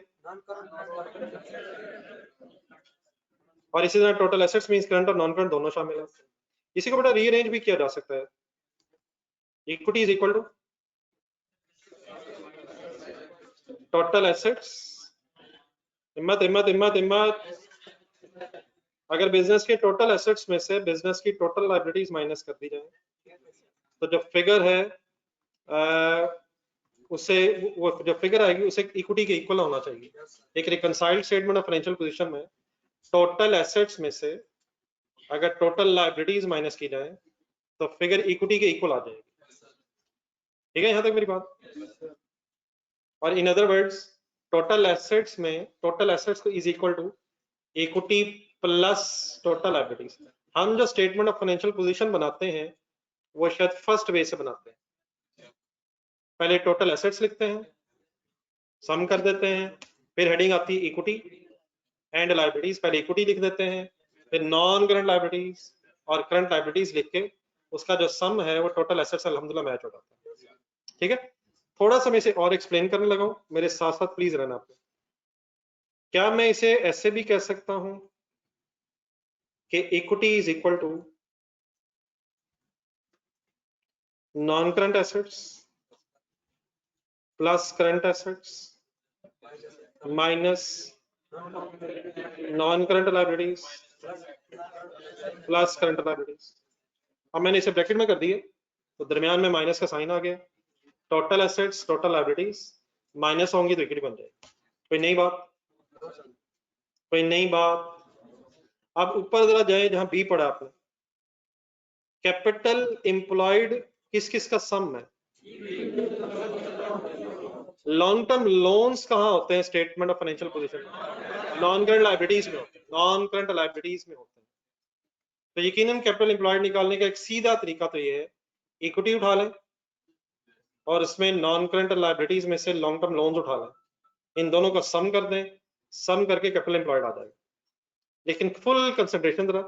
और इसी तरह टोटल एसेट्स मींस करंट और नॉन करंट दोनों शामिल है। इसी को बेटा रीअरेंज भी किया जा सकता है। Equity is equal to total assets, हिम्मत अगर बिजनेस के टोटल एसेट्स में से बिजनेस की टोटल लायबिलिटीज माइनस कर दी जाए तो जो फिगर है उससे वो जो फिगर आएगी उसे इक्विटी के इक्वल होना चाहिए। एक reconciled statement of financial position में टोटल एसेट्स में से अगर टोटल लाइबिलिटीज माइनस की जाए तो फिगर इक्विटी के इक्वल आ जाएगी। ठीक है यहां तक मेरी बात? और in other words total assets में टोटल एसेट्स को is equal to equity plus total liabilities. हम जो स्टेटमेंट ऑफ फाइनेंशियल पोजीशन बनाते हैं वो शायद फर्स्ट वे से बनाते हैं। पहले टोटल एसेट्स लिखते हैं, सम कर देते हैं, फिर हेडिंग आती है इक्विटी एंड लायबिलिटीज, पहले इक्विटी लिख देते हैं, फिर नॉन करंट लायबिलिटीज और करंट लायबिलिटीज लिख के उसका जो सम है वो टोटल एसेट्स अल्हम्दुलिल्लाह मैच हो जाता है। ठीक है, थोड़ा सा मैं इसे और एक्सप्लेन करने लगा हूं, मेरे साथ साथ प्लीज रहना आप। क्या मैं इसे ऐसे भी कह सकता हूं कि equity is equal to non current assets plus current assets minus non current liabilities plus current liabilities. अब मैंने इसे ब्रैकेट में कर दिए तो दरमियान में माइनस का साइन आ गया, total assets total liabilities minus होंगी तो इक्विटी बन जाएगी। कोई नई बात? कोई नई बात? अब ऊपर जरा जाए जहां बी पढ़ा आपने, कैपिटल एम्प्लॉयड किस किस का सम है? लॉन्ग टर्म लोन्स कहाँ होते हैं statement of financial position? Non current liabilities में होते हैं, नॉन करंट लायबिलिटीज में होते हैं। तो यकीनन कैपिटल एम्प्लॉयड निकालने का एक सीधा तरीका तो ये है, इक्विटी उठा लें और इसमें नॉन करंट लायबिलिटीज में से लॉन्ग टर्म लोन्स उठा लें, इन दोनों का सम कर दें, सम करके कैपिटल एम्प्लॉयड आ जाएगा। लेकिन फुल कंसंट्रेशन जरा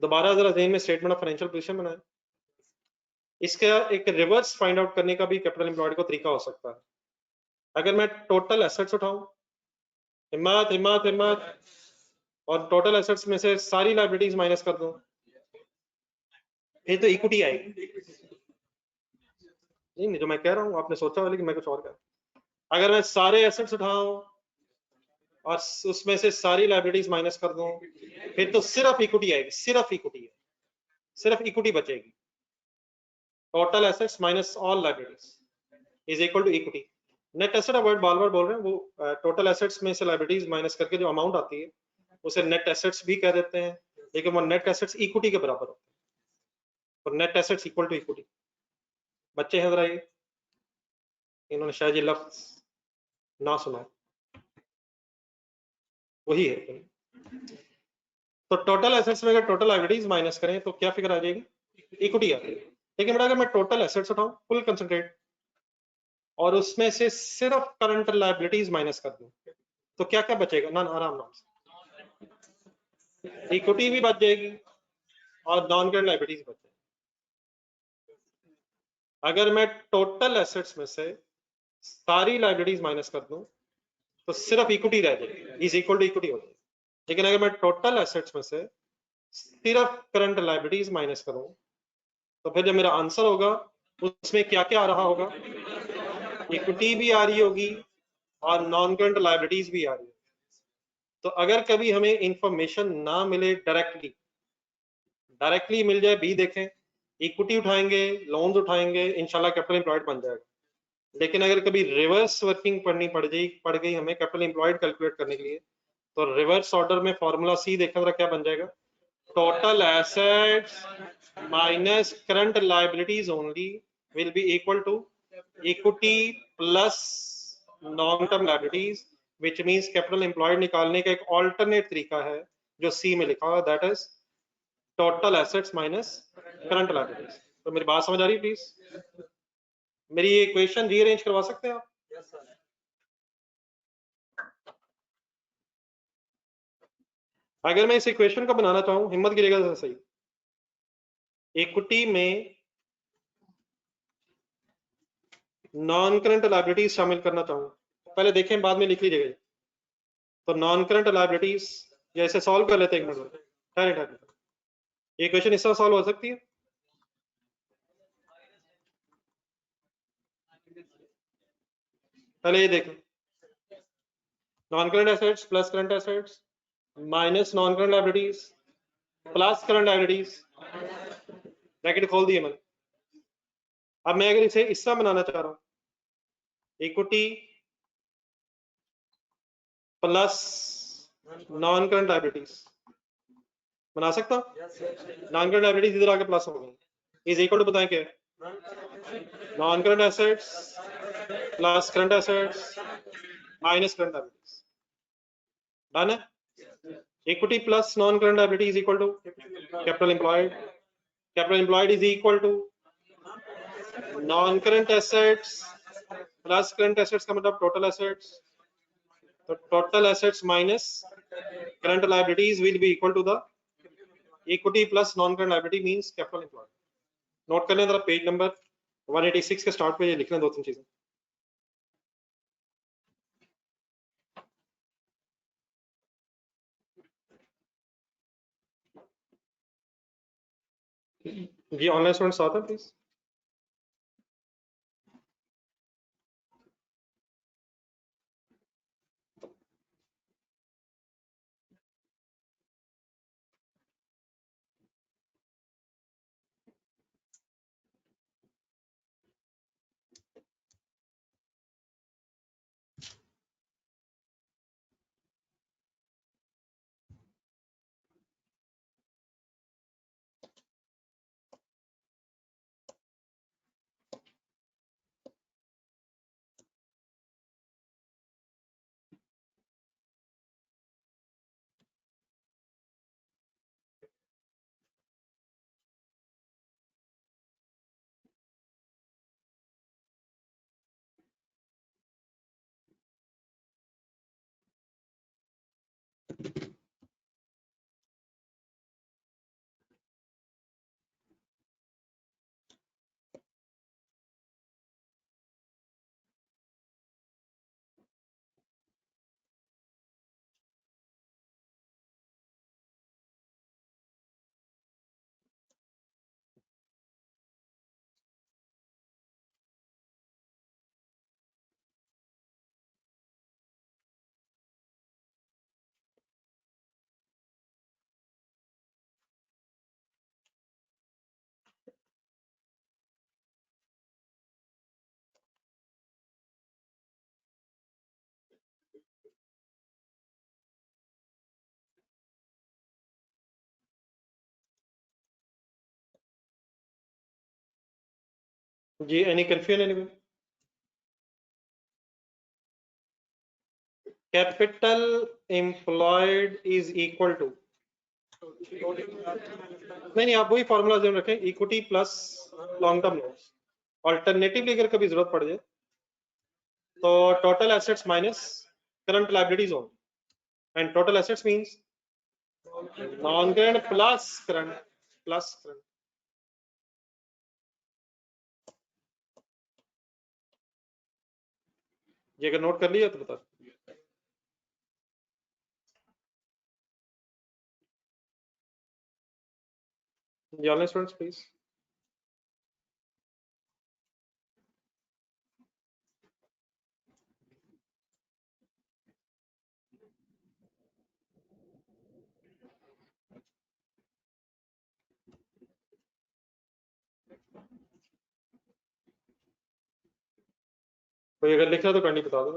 दोबारा जरा ज़हन में स्टेटमेंट ऑफ फाइनेंशियल पोजीशन बनाएं। इसका एक रिवर्स फाइंड आउट करने का भी कैपिटल एम्प्लॉयड को तरीका हो सकता है। अगर मैं टोटल एसेट्स उठाऊं, हिम्मत हिम्मत हिम्मत, और टोटल एसेट्स में से सारी लायबिलिटीज माइनस कर दूं, ये तो इक्विटी आएगी। नहीं जो मैं कह रहा हूं आपने सोचा हो, लेकिन मैं कुछ और कह रहा हूं। अगर मैं सारे एसेट्स उठाऊं और उसमें से सारी लायबिलिटीज माइनस कर दूं, फिर तो सिर्फ इक्विटी आएगी, सिर्फ इक्विटी है, सिर्फ इक्विटी बचेगी। Total assets minus all liabilities is equal to equity. Net asset word बार बार बोल रहे हैं, वो टोटल एसेट्स में से लायबिलिटीज माइनस करके जो अमाउंट आती है उसे नेट एसेट्स भी कह देते हैं, लेकिन वो नेट एसेट्स इक्विटी के बराबर होते हैं, और net assets equal to equity. बच्चे हैं जरा, ये इन्होंने शायद ये लफ्ज ना सुना, वही है। तो टोटल एसेट्स में अगर टोटल लायबिलिटीज माइनस करें तो क्या फिगर आ जाएगी? इक्विटी आ जाएगी। लेकिन बेटा अगर मैं टोटल एसेट्स उठाऊं फुल कंसंट्रेट और उसमें से सिर्फ करंट लायबिलिटीज माइनस कर दूं, तो क्या क्या बचेगा? ना आराम नाम से, इक्विटी भी बच जाएगी और नॉन करंट लायबिलिटीज बच जाएगी। अगर मैं टोटल एसेट्स में से सारी लायबिलिटीज माइनस कर दूं तो सिर्फ इक्विटी रह जाएगी, इज इक्वल टू इक्विटी हो जाएगी। लेकिन अगर मैं टोटल एसेट्स में से सिर्फ करंट लायबिलिटीज माइनस करूं तो फिर जो मेरा आंसर होगा उसमें क्या क्या आ रहा होगा? इक्विटी भी आ रही होगी और नॉन करंट लायबिलिटीज भी आ रही होगी। तो अगर कभी हमें इंफॉर्मेशन ना मिले डायरेक्टली मिल जाए, बी देखें, इक्विटी उठाएंगे, लोन्स उठाएंगे, इंशाल्लाह कैपिटल एम्प्लॉयड बन जाएगा। लेकिन अगर कभी रिवर्स वर्किंग पड़ गई हमें कैपिटल एम्प्लॉयड कैलकुलेट करने के लिए, तो रिवर्स ऑर्डर में फॉर्मूला सी देखा जरा क्या बन जाएगा? Total assets minus current liabilities only will be equal to equity plus non term liabilities, which means capital employed निकालने का एक ऑल्टरनेट तरीका है जो सी में लिखा हुआ, that is total assets minus current liabilities. तो मेरी बात समझ आ रही है? प्लीज मेरी ये इक्वेशन रीअरेंज करवा सकते हैं आप? अगर मैं इस इक्वेशन को बनाना चाहूं, हिम्मत गिरेगा जरा सही, इक्विटी में नॉन करंट लायबिलिटीज शामिल करना चाहूं, पहले देखें बाद में लिख लीजिएगा। तो नॉन करंट लायबिलिटीज जैसे सॉल्व कर लेते हैं, एक मिनट ठहरे, ये इक्वेशन इस तरह सॉल्व हो सकती है। पहले ये देखें, non current assets plus current assets minus non current liabilities plus current liabilities, bracket खोल दिए मैंने। अब मैं अगर इसे इस तरह बनाना चाह रहा हूं, equity plus non current liabilities, बना सकता हूँ? नॉन करंट लायबिलिटीज इधर आके प्लस हो गई, इज इक्वल टू बताएं क्या है? Non current assets plus current assets minus current liabilities. Done है? Equity plus non current liability is equal to capital employed. Capital employed is equal to non current assets plus current assets का मतलब total assets, तो total assets minus current liabilities will be equal to the equity plus non current liability means capital employed. Note कर लें जरा, page number 186 के start पे ये लिख लें दो तीन चीजें। जी ऑनलाइन स्टूडेंट्स आता है प्लीज। जी any confusion anyone? Capital employed is equal to, नहीं आप वही फॉर्मूला जरूर रखें, equity plus long term loans. Alternatively अगर कभी जरूरत पड़ जाए तो total assets minus current liabilities only, and total assets means non current plus current. ये अगर नोट कर लिया तो बता। जी ऑनलाइन स्टूडेंट्स प्लीज। कोई अगर लिख रहा तो कैंडी बता दो।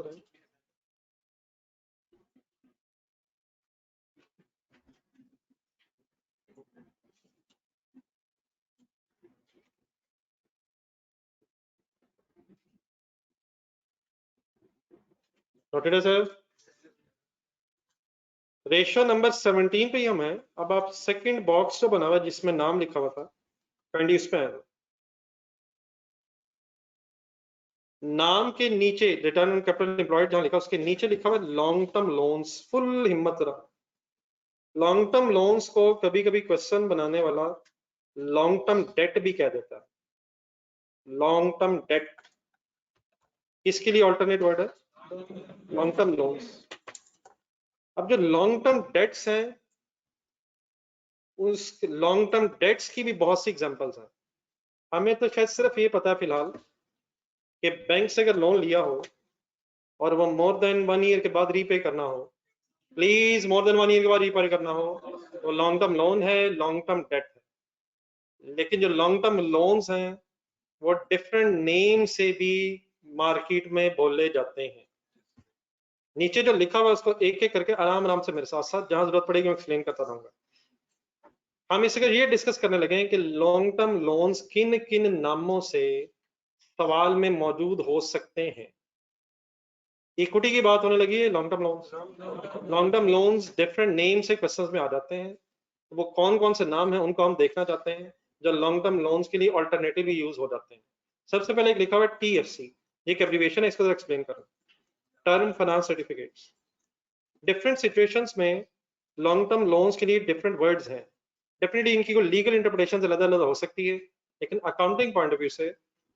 नोटेड है सर। रेशियो नंबर 17 पे ही हम हैं। अब आप सेकंड बॉक्स जो बना हुआ जिसमें नाम लिखा हुआ था कैंडी, उस पे आए। नाम के नीचे रिटर्न ऑन कैपिटल एम्प्लॉयड जहां लिखा उसके नीचे लिखा हुआ लॉन्ग टर्म लोन्स। फुल हिम्मत रहा, लॉन्ग टर्म लोन्स को कभी कभी क्वेश्चन बनाने वाला लॉन्ग टर्म डेट भी कह देता है। लॉन्ग टर्म डेट किसके लिए ऑल्टरनेट वर्ड है? Long term loans. अब जो लॉन्ग टर्म डेट्स हैं, उस लॉन्ग टर्म डेट्स की भी बहुत सी एग्जांपल्स हैं। हमें तो शायद सिर्फ ये पता है फिलहाल कि बैंक से अगर लोन लिया हो और वो मोर देन 1 ईयर के बाद रीपे करना हो, प्लीज मोर देन 1 ईयर के बाद रीपे करना हो तो लॉन्ग टर्म लोन है, लॉन्ग टर्म डेट है। लेकिन जो लॉन्ग टर्म लोन्स हैं वो डिफरेंट नेम से भी मार्केट में बोले जाते हैं। नीचे जो लिखा हुआ है उसको एक एक करके आराम आराम से मेरे साथ साथ जहां जरूरत पड़ेगी मैं एक्सप्लेन करता रहूंगा। हम इसका ये डिस्कस करने लगे हैं कि लॉन्ग टर्म लोन्स किन किन नामों से सवाल में मौजूद हो सकते हैं। इक्विटी की बात होने लगी है, long term loans. Long term loans different name से क्वेश्चंस में आ जाते हैं, वो कौन कौन से नाम हैं उनको हम देखना चाहते हैं जो लॉन्ग टर्म लोन्स के लिए ऑल्टरनेटिव यूज हो जाते हैं। सबसे पहले एक लिखा हुआ है TFC, एक एब्रिविएशन है, इसको एक्सप्लेन करें। Term finance certificates. Different situations में लॉन्ग टर्म लोन्स के लिए डिफरेंट वर्ड्स हैं। डेफिनेटली इनकी कोई लीगल इंटरप्रिटेशन अलग अलग हो सकती है, लेकिन अकाउंटिंग पॉइंट ऑफ व्यू से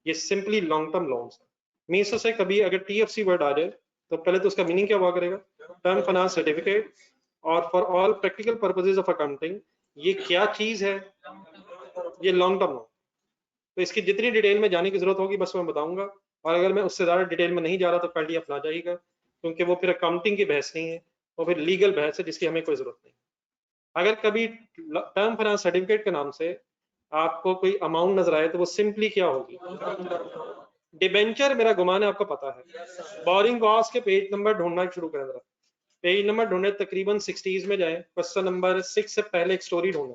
ये सिंपली लॉन्ग टर्म लोन्स है। मीन्स से कभी अगर TFC वर्ड आ जाए तो पहले तो उसका मीनिंग क्या हुआ करेगा, टर्म फाइनेंस सर्टिफिकेट। और for all practical purposes of accounting ये क्या चीज है, ये लॉन्ग टर्म लोन। तो इसकी जितनी डिटेल में जाने की जरूरत होगी बस मैं बताऊंगा, और अगर मैं उससे ज्यादा डिटेल में नहीं जा रहा तो काइंडली अपना जाइएगा, क्योंकि वो फिर अकाउंटिंग की बहस नहीं है, वो फिर लीगल बहस है जिसकी हमें कोई जरूरत नहीं। अगर कभी टर्म फाइनेंस सर्टिफिकेट के नाम से आपको कोई अमाउंट नजर आए तो वो सिंपली क्या होगी, डिबेंचर। मेरा गुमान है आपको पता है। बोरिंग कॉस्ट के पेज नंबर ढूंढना शुरू करें जरा, पेज नंबर ढूंढे, तकरीबन 60s में जाए, क्वेश्चन नंबर 6 से पहले एक स्टोरी ढूंढे,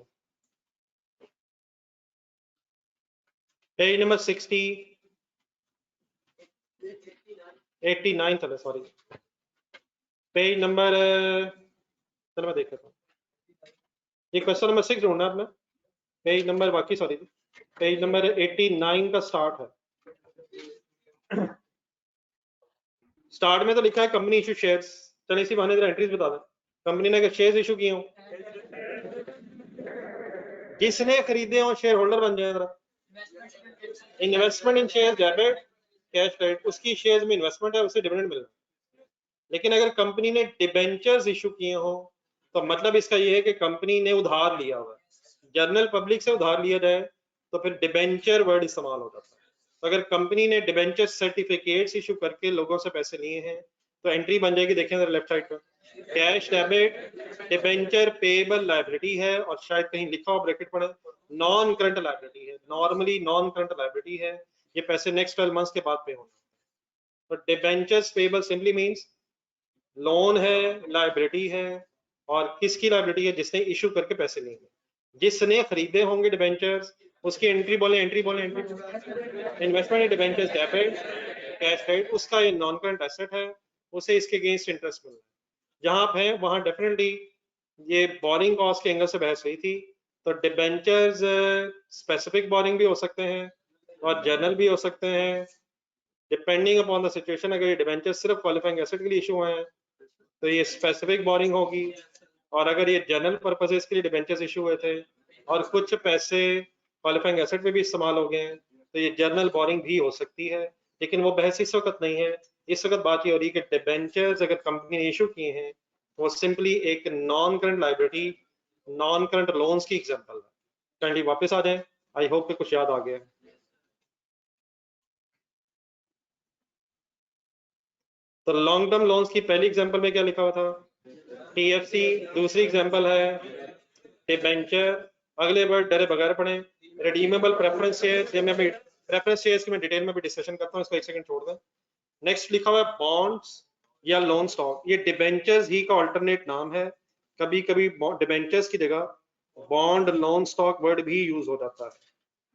पेज नंबर 60 89 चले, सॉरी पेज नंबर, चलो मैं देख लेता हूँ, ये क्वेश्चन नंबर 6 ढूंढना आपने, पेज नंबर, बाकी सॉरी पेज नंबर 89 का स्टार्ट है। स्टार्ट में तो लिखा है कंपनी इशू शेयर्स, चलो इसी बहाने जरा एंट्रीज बता दें। कंपनी ने अगर शेयर्स इशू किए हों, जिसने खरीदे हों शेयर होल्डर बन जाए जरा। इन्वेस्टमेंट इन शेयर डेबिट, कैश क्रेडिट, उसकी शेयर्स में इन्वेस्टमेंट है, उसे डिविडेंड मिल रहा है। लेकिन अगर कंपनी ने डिबेंचर्स इशू किए हों तो मतलब इसका ये है कि कंपनी ने उधार लिया हुआ है। जनरल पब्लिक से उधार लिया जाए तो फिर डिबेंचर वर्ड इस्तेमाल हो जाता है। तो अगर कंपनी ने डिबेंचर सर्टिफिकेट्स इशू करके लोगों से पैसे लिए हैं तो एंट्री बन जाएगी, देखें जरा लेफ्ट साइड पर, cash debit, debenture payable liability है, और शायद कहीं लिखा हो ब्रैकेट पड़े नॉन करंट लायबिलिटी है, नॉर्मली नॉन करंट लायबिलिटी है, ये पैसे नेक्स्ट 12 मंथ्स के बाद पे होंगे। तो debentures payable simply means loan है, लायबिलिटी है, और किसकी लायबिलिटी है, जिसने इशू करके पैसे लिए, जिसने खरीदे होंगे डिबेंचर्स उसकी एंट्री बोले, एंट्री बोले, एंट्री। इन्वेस्टमेंट इन डिबेंचर्स डेबिट, कैश क्रेडिट, उसका ये नॉन करंट एसेट है, उसे इसके अगेंस्ट इंटरेस्ट मिल रहा है। जहां पे वहां डेफिनेटली ये बोरिंग कॉस्ट के एंगल से बहस हुई थी, तो डिबेंचर्स स्पेसिफिक बोरिंग भी हो सकते हैं और जनरल भी हो सकते हैं, डिपेंडिंग अपॉन द सिचुएशन। अगर ये डिबेंचर्स सिर्फ क्वालिफाइंग एसेट के लिए इशू हुए हैं तो ये स्पेसिफिक बोरिंग होगी, और अगर ये जनरल पर्पसेस के लिए डिबेंचर्स इशू हुए थे और कुछ पैसे क्वालिफाइंग एसेट में भी इस्तेमाल हो गए हैं तो ये जनरल बोरिंग भी हो सकती है। लेकिन वो बहस इस वक्त नहीं है, इस वक्त बात ये हो रही है कि डिबेंचर्स अगर कंपनी ने इशू किए हैं वो सिंपली एक non current liability, non current loans की एग्जांपल है। काइंडली वापस आ जाएं, आई होप कि कुछ याद आ गया। तो लॉन्ग टर्म लोन्स की पहली एग्जांपल में क्या लिखा हुआ था, TFC। दूसरी एग्जांपल है डिबेंचर। अगले वर्ड डरे बगैर पढ़े, रिडीमेबल प्रेफरेंस शेयर्स, ये मैं प्रेफरेंस शेयर्स की मैं डिटेल में भी डिस्कशन करता हूँ, इसको एक सेकंड छोड़ दें। नेक्स्ट लिखा हुआ है बॉन्ड्स या लोन स्टॉक, ये डिबेंचर्स ही का अल्टरनेट नाम है। कभी कभी डिबेंचर्स की जगह बॉन्ड लोन स्टॉक वर्ड भी यूज हो जाता है।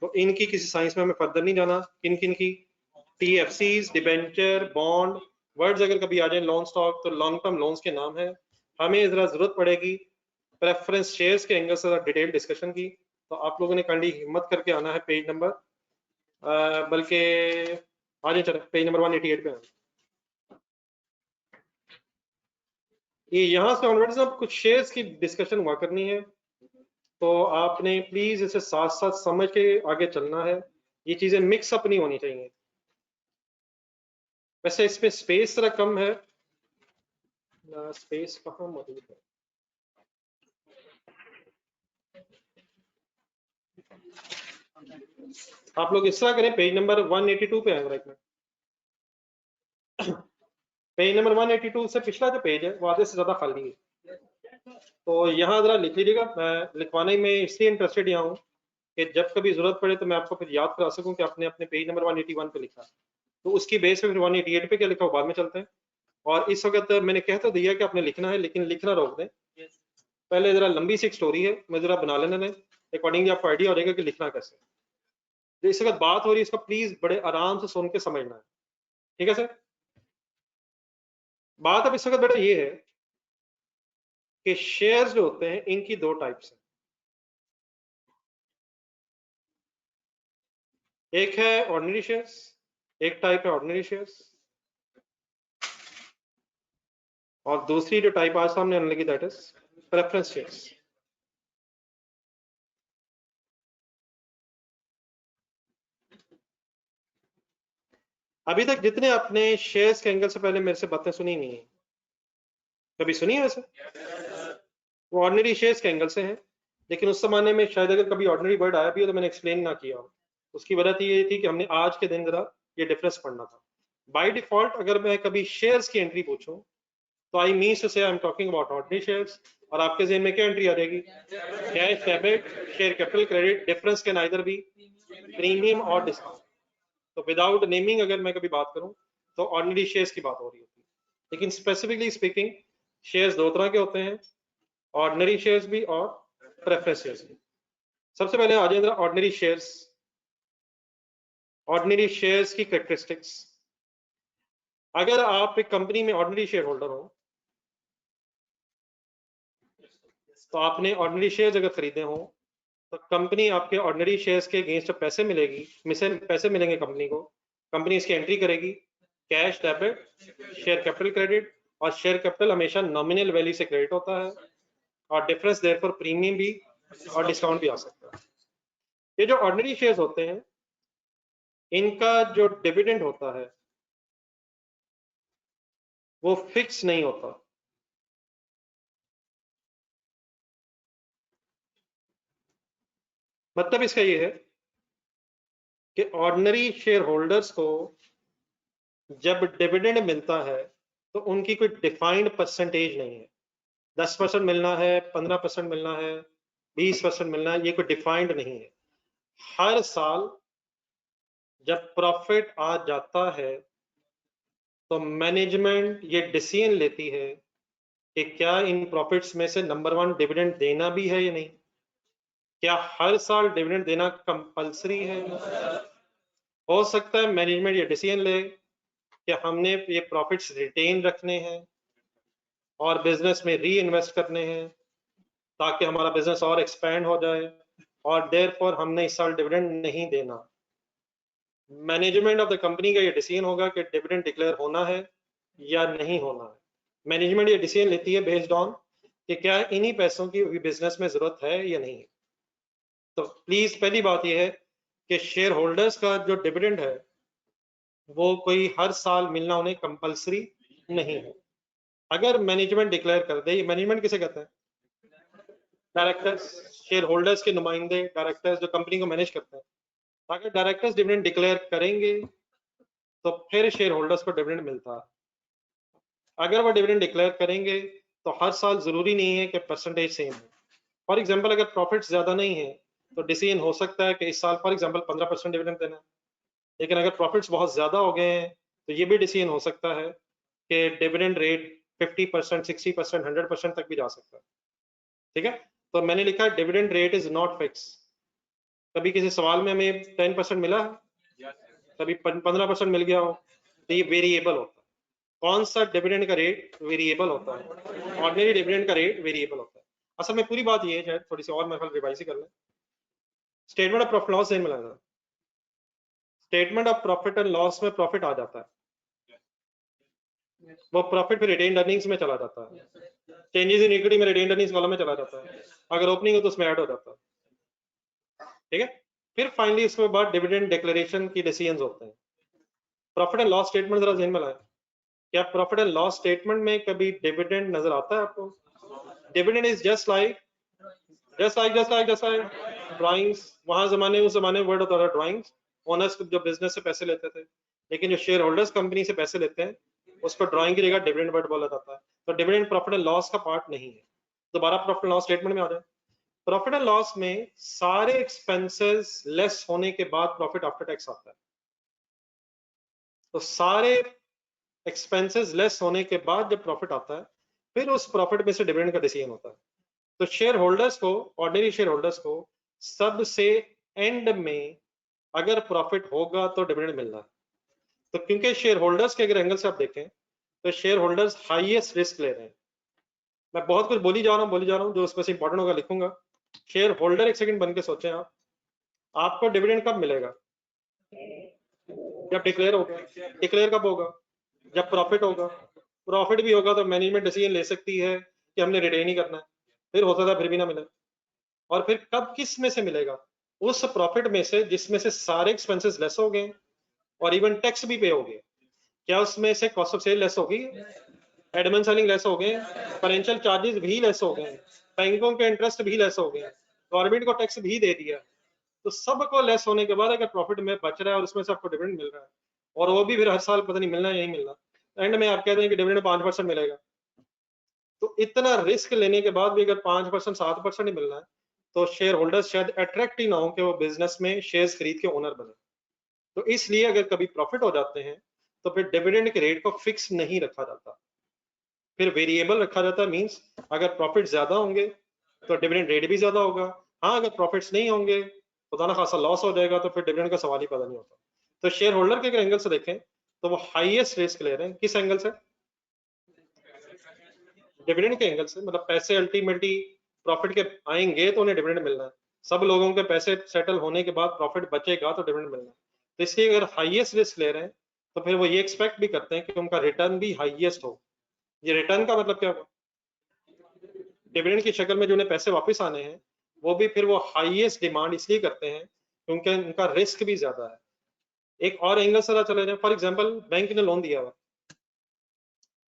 तो इनकी किसी साइंस में हमें फर्दर नहीं जाना, किन किन की, TFCs, डिबेंचर, बॉन्ड वर्ड्स अगर कभी आ जाए लोन स्टॉक तो लॉन्ग टर्म लोन्स के नाम है। हमें जरा जरूरत पड़ेगी प्रेफरेंस शेयर्स के एंगल से डिटेल डिस्कशन की, तो आप लोगों ने काइंडली हिम्मत करके आना है पेज नंबर, बल्कि आगे चले पेज नंबर 188 पे। ये यहाँ से ऑनवर्ड्स अब कुछ शेयर्स की डिस्कशन हुआ करनी है, तो आपने प्लीज इसे साथ साथ समझ के आगे चलना है, ये चीजें मिक्स अप नहीं होनी चाहिए। वैसे इसमें स्पेस जरा कम है, स्पेस कहाँ मौजूद है, आप लोग इस तरह करें, पेज नंबर 182 पे आए, राइट में पेज नंबर 182 से पिछला जो पेज है वो आधे से ज्यादा खाली है, तो यहाँ जरा लिख लीजिएगा। मैं लिखवाने में इसलिए इंटरेस्टेड यहाँ हूँ कि जब कभी जरूरत पड़े तो मैं आपको फिर याद करा सकूँ कि आपने अपने पेज नंबर 181 पे लिखा, तो उसकी बेस पे फिर 188 पे क्या लिखा वो बाद में चलते हैं। और इस वक्त मैंने कह तो दिया कि आपने लिखना है, लेकिन लिखना रोक दें, पहले जरा लंबी सी एक स्टोरी है, मैं जरा बना लेने दें, अकॉर्डिंगली आपको आइडिया हो जाएगा कि लिखना कैसे। जो इस वक्त बात हो रही है इसको प्लीज बड़े आराम से सुन के समझना है, ठीक है सर। बात अब इस वक्त बेटा ये है कि शेयर्स जो होते हैं इनकी दो टाइप्स हैं, एक है ऑर्डिनरी शेयर्स, एक टाइप है ऑर्डिनरी शेयर्स, और दूसरी जो टाइप आज सामने आने लगी दैट इज प्रेफरेंस शेयर्स। अभी तक जितने अपने शेयर्स के एंगल से पहले मेरे से बातें सुनी नहीं है, कभी सुनी है वैसे? वो ऑर्डिनरी शेयर्स के एंगल से है, लेकिन उस जमाने में शायद अगर कभी ऑर्डिनरी वर्ड आया भी हो तो मैंने एक्सप्लेन ना किया हो। उसकी वजह तो ये थी कि हमने आज के दिन जरा ये डिफरेंस पढ़ना था। बाय डिफॉल्ट अगर मैं कभी शेयर्स की एंट्री पूछूं तो आई mean to say I am talking about ordinary shares, और आपके ज़हन में क्या एंट्री आ जाएगी? Cash debit share capital credit, difference can either be premium और डिस्काउंट। तो विदाउट नेमिंग अगर मैं कभी बात करूं तो ऑर्डिनरी शेयर्स की बात हो रही होती है, लेकिन स्पेसिफिकली स्पीकिंग शेयर्स दो तरह के होते हैं, ऑर्डिनरी शेयर्स भी और प्रेफरेंस शेयर्स भी। सबसे पहले आ जाए ऑर्डिनरी शेयर्स। ऑर्डिनरी शेयर्स की कैरेक्टरिस्टिक्स, अगर आप एक कंपनी में ऑर्डिनरी शेयर होल्डर हो तो आपने ऑर्डिनरी शेयर्स अगर खरीदे हो तो कंपनी आपके ऑर्डिनरी शेयर्स के अगेंस्ट पैसे मिलेगी, पैसे मिलेंगे कंपनी को, कंपनी इसकी एंट्री करेगी cash debit share capital credit, और शेयर कैपिटल हमेशा नॉमिनल वैल्यू से क्रेडिट होता है, और डिफरेंस देयर पर प्रीमियम भी और डिस्काउंट भी आ सकता है। ये जो ऑर्डिनरी शेयर्स होते हैं इनका जो डिविडेंड होता है वो फिक्स नहीं होता। मतलब इसका ये है कि ऑर्डिनरी शेयर होल्डर्स को जब डिविडेंड मिलता है तो उनकी कोई डिफाइंड परसेंटेज नहीं है, 10% मिलना है, 15% मिलना है, 20% मिलना है, ये कोई डिफाइंड नहीं है। हर साल जब प्रॉफिट आ जाता है तो मैनेजमेंट ये डिसीजन लेती है कि क्या इन प्रॉफिट्स में से नंबर 1 डिविडेंड देना भी है या नहीं, क्या हर साल डिविडेंड देना कंपलसरी है। हो सकता है मैनेजमेंट ये डिसीजन ले कि हमने ये प्रॉफिट्स रिटेन रखने हैं और बिजनेस में री इन्वेस्ट करने हैं ताकि हमारा बिजनेस और एक्सपैंड हो जाए, और देयरफॉर हमने इस साल डिविडेंड नहीं देना। मैनेजमेंट ऑफ द कंपनी का ये डिसीजन होगा कि डिविडेंड डिक्लेयर होना है या नहीं होना है। मैनेजमेंट ये डिसीजन लेती है बेस्ड ऑन कि क्या इन्हीं पैसों की बिजनेस में जरूरत है या नहीं। तो प्लीज पहली बात यह है कि शेयर होल्डर्स का जो डिविडेंड है वो कोई हर साल मिलना उन्हें कंपलसरी नहीं है। अगर मैनेजमेंट डिक्लेयर कर दे, मैनेजमेंट किसे कहते हैं? डायरेक्टर्स, शेयर होल्डर्स के नुमाइंदे, डायरेक्टर्स जो कंपनी को मैनेज करते हैं। अगर डायरेक्टर्स डिविडेंड डिक्लेयर करेंगे तो फिर शेयर होल्डर्स को डिविडेंड मिलता है। अगर वो डिविडेंड डिक्लेयर करेंगे तो हर साल जरूरी नहीं है कि परसेंटेज सेम हो। फॉर एग्जाम्पल अगर प्रॉफिट ज्यादा नहीं है तो डिसीजन हो सकता है कि इस साल फॉर एग्जाम्पल 15% डिविडेंड देना है, लेकिन अगर प्रॉफिट्स बहुत ज्यादा हो गए हैं तो ये भी डिसीजन हो सकता है कि डिविडेंड रेट 50%, 60%, 100% तक भी जा सकता है। ठीक है, तो मैंने लिखा है dividend rate is not fix. कभी किसी सवाल में हमें 10% मिला है, कभी 15% मिल गया हो, तो ये वेरिएबल होता है। कौन सा डिविडेंड का रेट वेरिएबल होता है? ऑर्डिनरी डिविडेंड का रेट वेरिएबल होता है। असल में पूरी बात ये है, थोड़ी सी और महफल रिवाइज कर लें। स्टेटमेंट ऑफ प्रॉफिट लॉस में लाना, statement of profit and loss में प्रॉफिट आ जाता है, वो प्रॉफिट फिर रिटेन्ड अर्निंग्स में चला जाता है, चेंजेस इन इक्विटी में रिटेन्ड अर्निंग्स कॉलम में चला जाता है, अगर ओपनिंग हो तो उसमें ऐड हो जाता है। ठीक है, फिर फाइनली इसके बाद डिविडेंड डिक्लेरेशन की डिसीजंस होते हैं। प्रॉफिट एंड लॉस स्टेटमेंट जरा ध्यान में लाएं, क्या प्रॉफिट एंड लॉस स्टेटमेंट में कभी डिविडेंड नजर आता है आपको? Dividend is just like drawings. वहां जमाने उस जमाने में वर्ड होता था ड्राइंग्स। ओनर्स जो बिजनेस से पैसे लेते थे, लेकिन जो शेयर होल्डर्स कंपनी से पैसे लेते हैं उसको ड्राइंग की जगह डिविडेंड वर्ड बोला जाता है। तो डिविडेंड प्रॉफिट एंड लॉस का पार्ट नहीं है। दोबारा प्रॉफिट एंड लॉस स्टेटमेंट में आ जाए। प्रॉफिट एंड लॉस में सारे एक्सपेंसेस लेस होने के बाद प्रॉफिट आफ्टर टैक्स आता है। तो सारे एक्सपेंसेस लेस होने के बाद जब प्रॉफिट आता है फिर उस प्रॉफिट में से डिविडेंड का डिसीजन होता है। तो शेयर होल्डर्स को, ऑर्डिनरी शेयर होल्डर्स को सबसे एंड में अगर प्रॉफिट होगा तो डिविडेंड मिलना है। तो क्योंकि शेयर होल्डर्स के अगर एंगल से आप देखें तो शेयर होल्डर्स हाईएस्ट रिस्क ले रहे हैं। मैं बहुत कुछ बोली जा रहा हूँ, जो उसमें से इंपॉर्टेंट होगा लिखूंगा। शेयर होल्डर एक सेकंड बन के सोचें आप, आपको डिविडेंड कब मिलेगा? जब डिक्लेयर होगा। डिक्लेयर कब होगा? जब प्रॉफिट होगा। प्रॉफिट भी होगा तो मैनेजमेंट डिसीजन ले सकती है कि हमने रिटेन ही करना है, फिर हो सकता है फिर भी ना मिले। और फिर कब किस में से मिलेगा? उस प्रॉफिट में से जिसमें से सारे एक्सपेंसेस लेस हो गए और इवन टैक्स भी पे हो गए। क्या उसमें से कॉस्ट ऑफ सेल लेस होगी? एडमिन सेलिंग लेस हो गए, फाइनेंशियल चार्जेस भी लेस हो गए, बैंकों के इंटरेस्ट भी लेस हो गए, गवर्नमेंट को टैक्स भी दे दिया। तो सबको लेस होने के बाद अगर प्रॉफिट में बच रहा है और उसमें से आपको डिविडेंड मिल रहा है, और वो भी फिर हर साल पता नहीं मिलना है या नहीं मिलना, एंड में आप कहते हैं कि डिविडेंड 5% मिलेगा, तो इतना रिस्क लेने के बाद भी अगर 5% 7% ही मिलना है, तो शेयर होल्डर्स शायद अट्रैक्ट ही ना हो कि वो बिजनेस में शेयर्स खरीद के ओनर बने। तो इसलिए अगर कभी प्रॉफिट हो जाते हैं तो फिर डिविडेंड के रेट को फिक्स नहीं रखा जाता, फिर वेरिएबल रखा जाता है। मींस अगर प्रॉफिट ज्यादा होंगे तो डिविडेंड रेट भी ज्यादा होगा। हाँ, अगर प्रॉफिट्स नहीं होंगे, खुदा ना खासा लॉस हो जाएगा, तो फिर डिविडेंड का सवाल ही पैदा नहीं होता। तो शेयर होल्डर के एंगल से देखें तो वो हाईएस्ट रिस्क ले रहे हैं। किस एंगल से? डिविडेंड के एंगल से। मतलब पैसे अल्टीमेटली प्रॉफिट के आएंगे तो उन्हें डिविडेंड मिलना है। सब लोगों के पैसे सेटल होने के बाद प्रॉफिट बचेगा तो डिविडेंड मिलना है। तो इसलिए अगर हाईएस्ट रिस्क ले रहे हैं तो फिर वो ये एक्सपेक्ट भी करते हैं कि उनका रिटर्न भी हाईएस्ट हो। ये रिटर्न का मतलब क्या हुआ? डिविडेंड की शक्ल में जो उन्हें पैसे वापस आने हैं, वो भी फिर वो हाईएस्ट डिमांड इसलिए करते हैं क्योंकि उनका रिस्क भी ज्यादा है। एक और एंगल से चले जाए, फॉर एग्जांपल बैंक ने लोन दिया हुआ,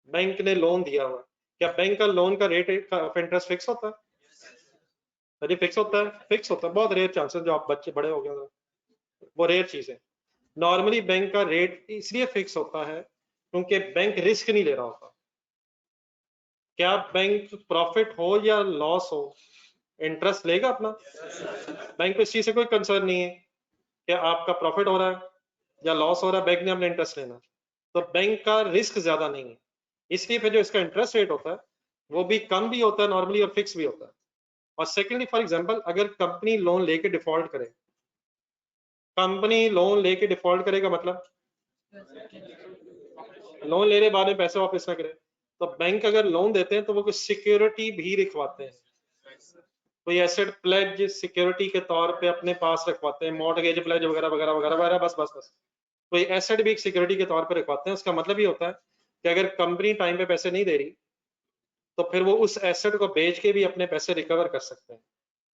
बैंक ने लोन दिया हुआ, क्या बैंक का लोन का रेट ऑफ इंटरेस्ट फिक्स होता है? अरे फिक्स होता है, फिक्स होता है। बहुत रेयर चांसेस जो आप बच्चे बड़े हो गए तो वो रेयर चीज है। नॉर्मली बैंक का रेट इसलिए फिक्स होता है क्योंकि बैंक रिस्क नहीं ले रहा होता। क्या बैंक प्रॉफिट हो या लॉस हो, इंटरेस्ट लेगा अपना। बैंक को इस चीज से कोई कंसर्न नहीं है कि आपका प्रॉफिट हो रहा है या लॉस हो रहा है, बैंक ने अपना इंटरेस्ट लेना। तो बैंक का रिस्क ज्यादा नहीं है, इसलिए फिर जो इसका इंटरेस्ट रेट होता है वो भी कम भी होता है नॉर्मली और फिक्स भी होता है। और सेकेंडली फॉर एग्जांपल, अगर कंपनी लोन लेके डिफॉल्ट करे, कंपनी लोन लेके डिफॉल्ट करेगा मतलब लोन लेने बाद में पैसे वापस ना करे, तो बैंक अगर लोन देते हैं तो वो कुछ सिक्योरिटी भी लिखवाते हैं, कोई एसेट प्लेज सिक्योरिटी के तौर पे अपने पास रखवाते हैं, मॉर्टगेज प्लेज वगैरह वगैरह वगैरह वगैरह, बस कोई एसेट भी एक सिक्योरिटी के तौर पे रखवाते हैं। उसका मतलब ये होता है कि अगर कंपनी टाइम पे पैसे नहीं दे रही तो फिर वो उस एसेट को बेच के भी अपने पैसे रिकवर कर सकते हैं।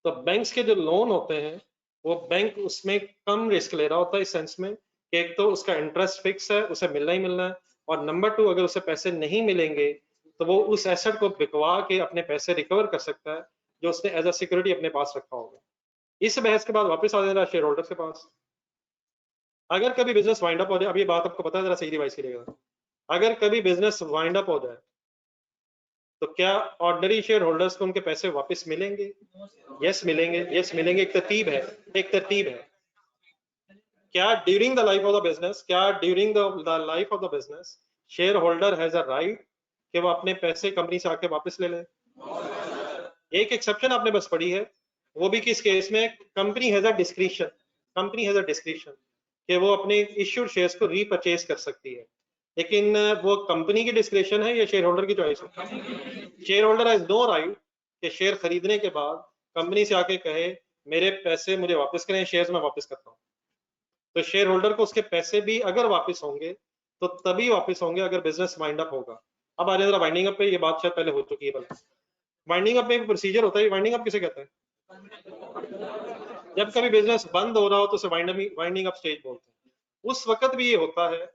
तो बैंक्स के जो लोन होते हैं वो बैंक उसमें कम रिस्क ले रहा होता है, इस सेंस में कि एक तो उसका इंटरेस्ट फिक्स है, उसे मिलना ही मिलना है, और नंबर 2 अगर उसे पैसे नहीं मिलेंगे तो वो उस एसेट को बिकवा के अपने पैसे रिकवर कर सकता है जो उसने एज अ सिक्योरिटी अपने पास रखा होगा। इस बहस के बाद वापस आ जाना शेयर होल्डर के पास। अगर कभी बिजनेस वाइंड अप हो जाए, अब ये बात आपको पता है, जरा सही रिवाइज करिएगा, अगर कभी बिजनेस वाइंड अप हो जाए तो क्या ऑर्डिनरी शेयर होल्डर्स को उनके पैसे वापस मिलेंगे? यस मिलेंगे, यस मिलेंगे। एक तरतीब है, एक तरतीब है। क्या during the life of the business, क्या during the life of the business share holder has a right कि वो अपने पैसे कंपनी से आके वापस ले लें? एक एक्सेप्शन आपने बस पढ़ी है, वो भी किस केस में? Company has a discretion, company has a discretion कि वो अपने इश्यूड शेयर्स को रीपरचेज कर सकती है, लेकिन वो कंपनी की डिस्क्रिशन है या शेयर होल्डर की चॉइस है? Share holder has no right कि शेयर खरीदने के बाद कंपनी से आके कहे मेरे पैसे मुझे वापस करें, शेयर्स में वापस करता हूँ। तो शेयर होल्डर को उसके पैसे भी अगर वापस होंगे तो तभी वापस होंगे अगर बिजनेस वाइंड अप होगा। अब आ जाए जरा वाइंडिंग अप पे, ये बात शायद पहले हो चुकी है। बल्कि वाइंडिंग अप में एक प्रोसीजर होता है। वाइंडिंग अप किसे कहते हैं? जब कभी बिजनेस बंद हो रहा हो तो उसे वाइंडिंग अप स्टेज बोलते हैं। उस वक्त भी ये होता है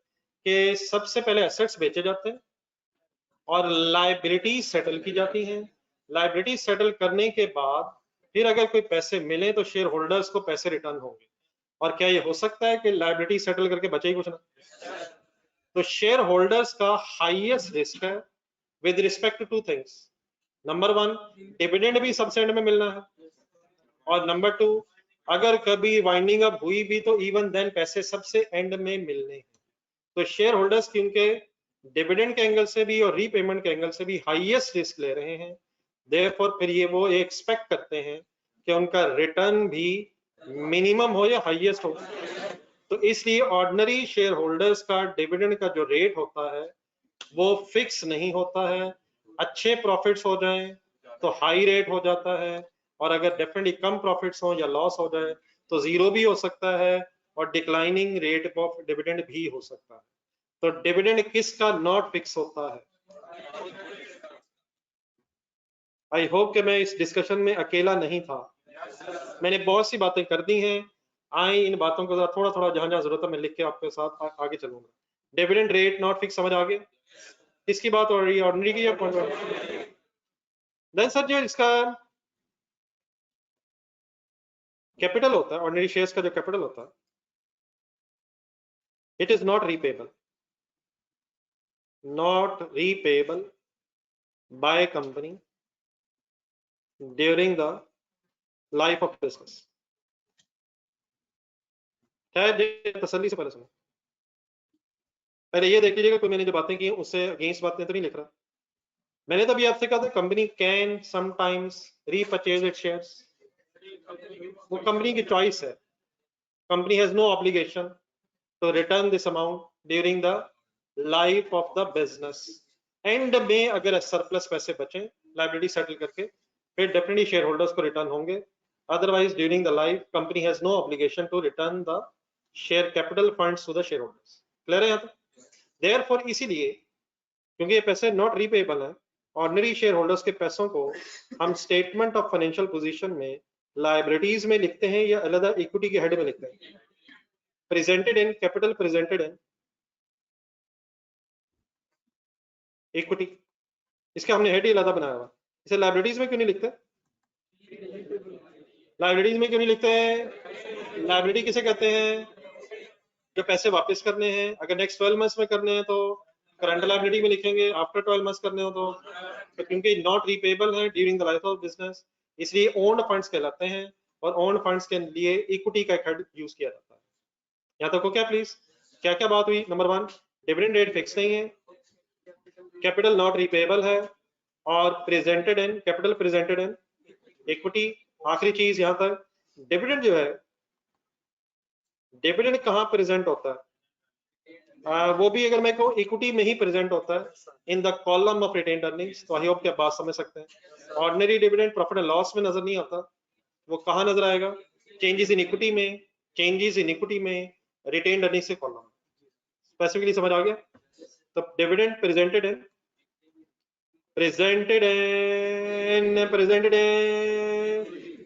कि सबसे पहले एसेट्स बेचे जाते हैं और लाइबिलिटीज सेटल की जाती हैं। लाइबिलिटीज सेटल करने के बाद फिर अगर कोई पैसे मिले तो शेयर होल्डर्स को पैसे रिटर्न होंगे। और क्या ये हो सकता है कि लाइबिलिटी सेटल करके बचे ही कुछ ना? तो शेयर होल्डर्स का हाईएस्ट रिस्क है with respect two things. Number 1, dividend भी सबसे एंड में मिलना है, और नंबर 2, अगर कभी वाइंडिंग अप हुई भी तो इवन देन पैसे सबसे एंड में मिलने हैं। तो शेयर होल्डर्स क्योंकि डिविडेंड के एंगल से भी और रीपेमेंट के एंगल से भी हाईएस्ट रिस्क ले रहे हैं, देयरफॉर फिर ये वो एक्सपेक्ट करते हैं कि उनका रिटर्न भी मिनिमम हो या हाईएस्ट हो। तो इसलिए ऑर्डिनरी शेयर होल्डर्स का डिविडेंड का जो रेट होता है वो फिक्स नहीं होता है। अच्छे प्रॉफिट्स हो जाएं तो हाई रेट हो जाता है, और अगर डेफिनेटली कम प्रॉफिट्स हो या लॉस हो जाए तो जीरो भी हो सकता है, और डिक्लाइनिंग रेट ऑफ डिविडेंड भी हो सकता है। तो डिविडेंड किसका नॉट फिक्स होता है। आई होप कि मैं इस डिस्कशन में अकेला नहीं था। मैंने बहुत सी बातें कर दी हैं। आए इन बातों को थोड़ा थोड़ा जहां जहां जरूरत है मैं लिख के आपके साथ आगे चलूंगा। डिविडेंड रेट नॉट फिक्स समझ आ गया? किसकी बात हो रही है, ऑर्डिनरी की या कॉन्ट्रैक्ट? देन सर जो इसका कैपिटल होता है, ऑर्डिनरी शेयर्स का जो कैपिटल होता है, it is not repayable by company during the life of business. तसल्ली से पहले सुनो, पहले ये देख लीजिएगा कोई मैंने जो बातें की उससे अगेंस्ट बातें तो नहीं लिख रहा। मैंने तो अभी आपसे कहा था company can sometimes repurchase it shares, वो कंपनी की चॉइस है। Company has no obligation to return this amount during the life of the business. End में अगर सरप्लस पैसे बचे लाइबिलिटी सेटल करके फिर डेफिनेटली शेयर होल्डर्स को रिटर्न होंगे। Otherwise during the life company has no obligation to return the share capital funds to the shareholders. Clear है यहाँ तक? देयरफॉर इसीलिए क्योंकि ये पैसे नॉट रीपेबल है, ऑर्डिनरी शेयर होल्डर्स के पैसों को हम स्टेटमेंट ऑफ फाइनेंशियल पोजीशन में लायबिलिटीज में लिखते हैं या अलग इक्विटी के हेड में लिखते हैं। Presented in capital, presented in equity, इसका हमने हेड ही अलग बनाया हुआ। इसे लायबिलिटीज में क्यों नहीं लिखते? लायबिलिटीज में क्यों नहीं लिखते हैं? लायबिलिटी किसे कहते हैं? जो पैसे वापस करने हैं, अगर नेक्स्ट 12 मंथ्स में करने हैं तो करंट लायबिलिटी में लिखेंगे, आफ्टर 12 मंथ्स करने हो तो क्योंकि नॉट रीपेबल है during the life of business, इसलिए ओन्ड फंड्स कहलाते हैं, और ओन्ड फंड्स के लिए इक्विटी का हेड यूज किया जाता है। यहाँ तक हो क्या प्लीज? क्या क्या बात हुई? नंबर 1, डिविडेंड रेट फिक्स नहीं है, कैपिटल नॉट रीपेबल है, और presented in capital, presented in equity. आखिरी चीज यहाँ तक, डिविडेंड जो है, डिविडेंड कहाँ प्रेजेंट होता है? वो भी अगर मैं कहूँ इक्विटी में ही प्रेजेंट होता है in the column of retained earnings. तो आई होप कि आप बात समझ सकते हैं। Ordinary dividend profit and loss में नजर नहीं आता, वो कहाँ नजर आएगा? चेंजेस इन इक्विटी में, चेंजेस इन इक्विटी में रिटेन्ड अर्निंग्स के कॉलम। स्पेसिफिकली समझ आ गया? तो dividend presented in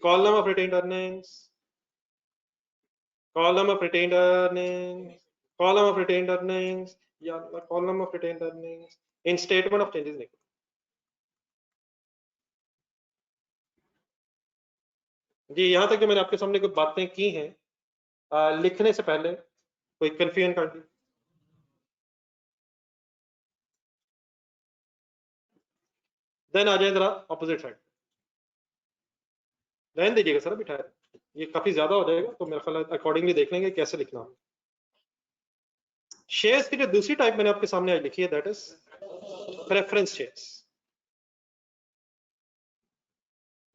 column of retained earnings, column of retained earnings, column of retained earnings, yeah, the column of retained earnings in statement of changes in equity. जी यहाँ तक जो मैंने आपके सामने कुछ बातें की हैं, लिखने से पहले कोई कंफ्यूजन कर दी? देन आ जाए जरा ऑपोजिट साइड, रहने दीजिएगा सर, बिठाए ये काफी ज्यादा हो जाएगा, तो मेरा ख्याल अकॉर्डिंगली देख लेंगे कैसे लिखना है। शेयर्स की जो दूसरी टाइप मैंने आपके सामने आज लिखी है, that is preference shares.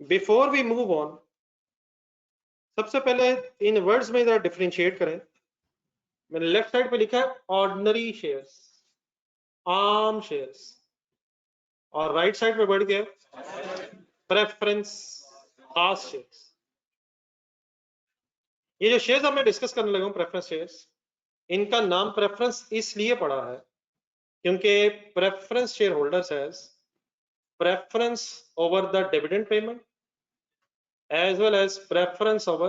Before we move on, सबसे पहले इन वर्ड्स में जरा डिफरेंशिएट करें। मैंने लेफ्ट साइड पे लिखा है ऑर्डिनरी शेयर्स, आम शेयर्स, और राइट साइड पे बढ़ गया प्रेफरेंस, खास शेयर्स। ये जो शेयर्स अब मैं डिस्कस करने लगा हूं, प्रेफरेंस शेयर्स, इनका नाम प्रेफरेंस इसलिए पड़ा है क्योंकि preference share holders has preference over the dividend payment as well as preference over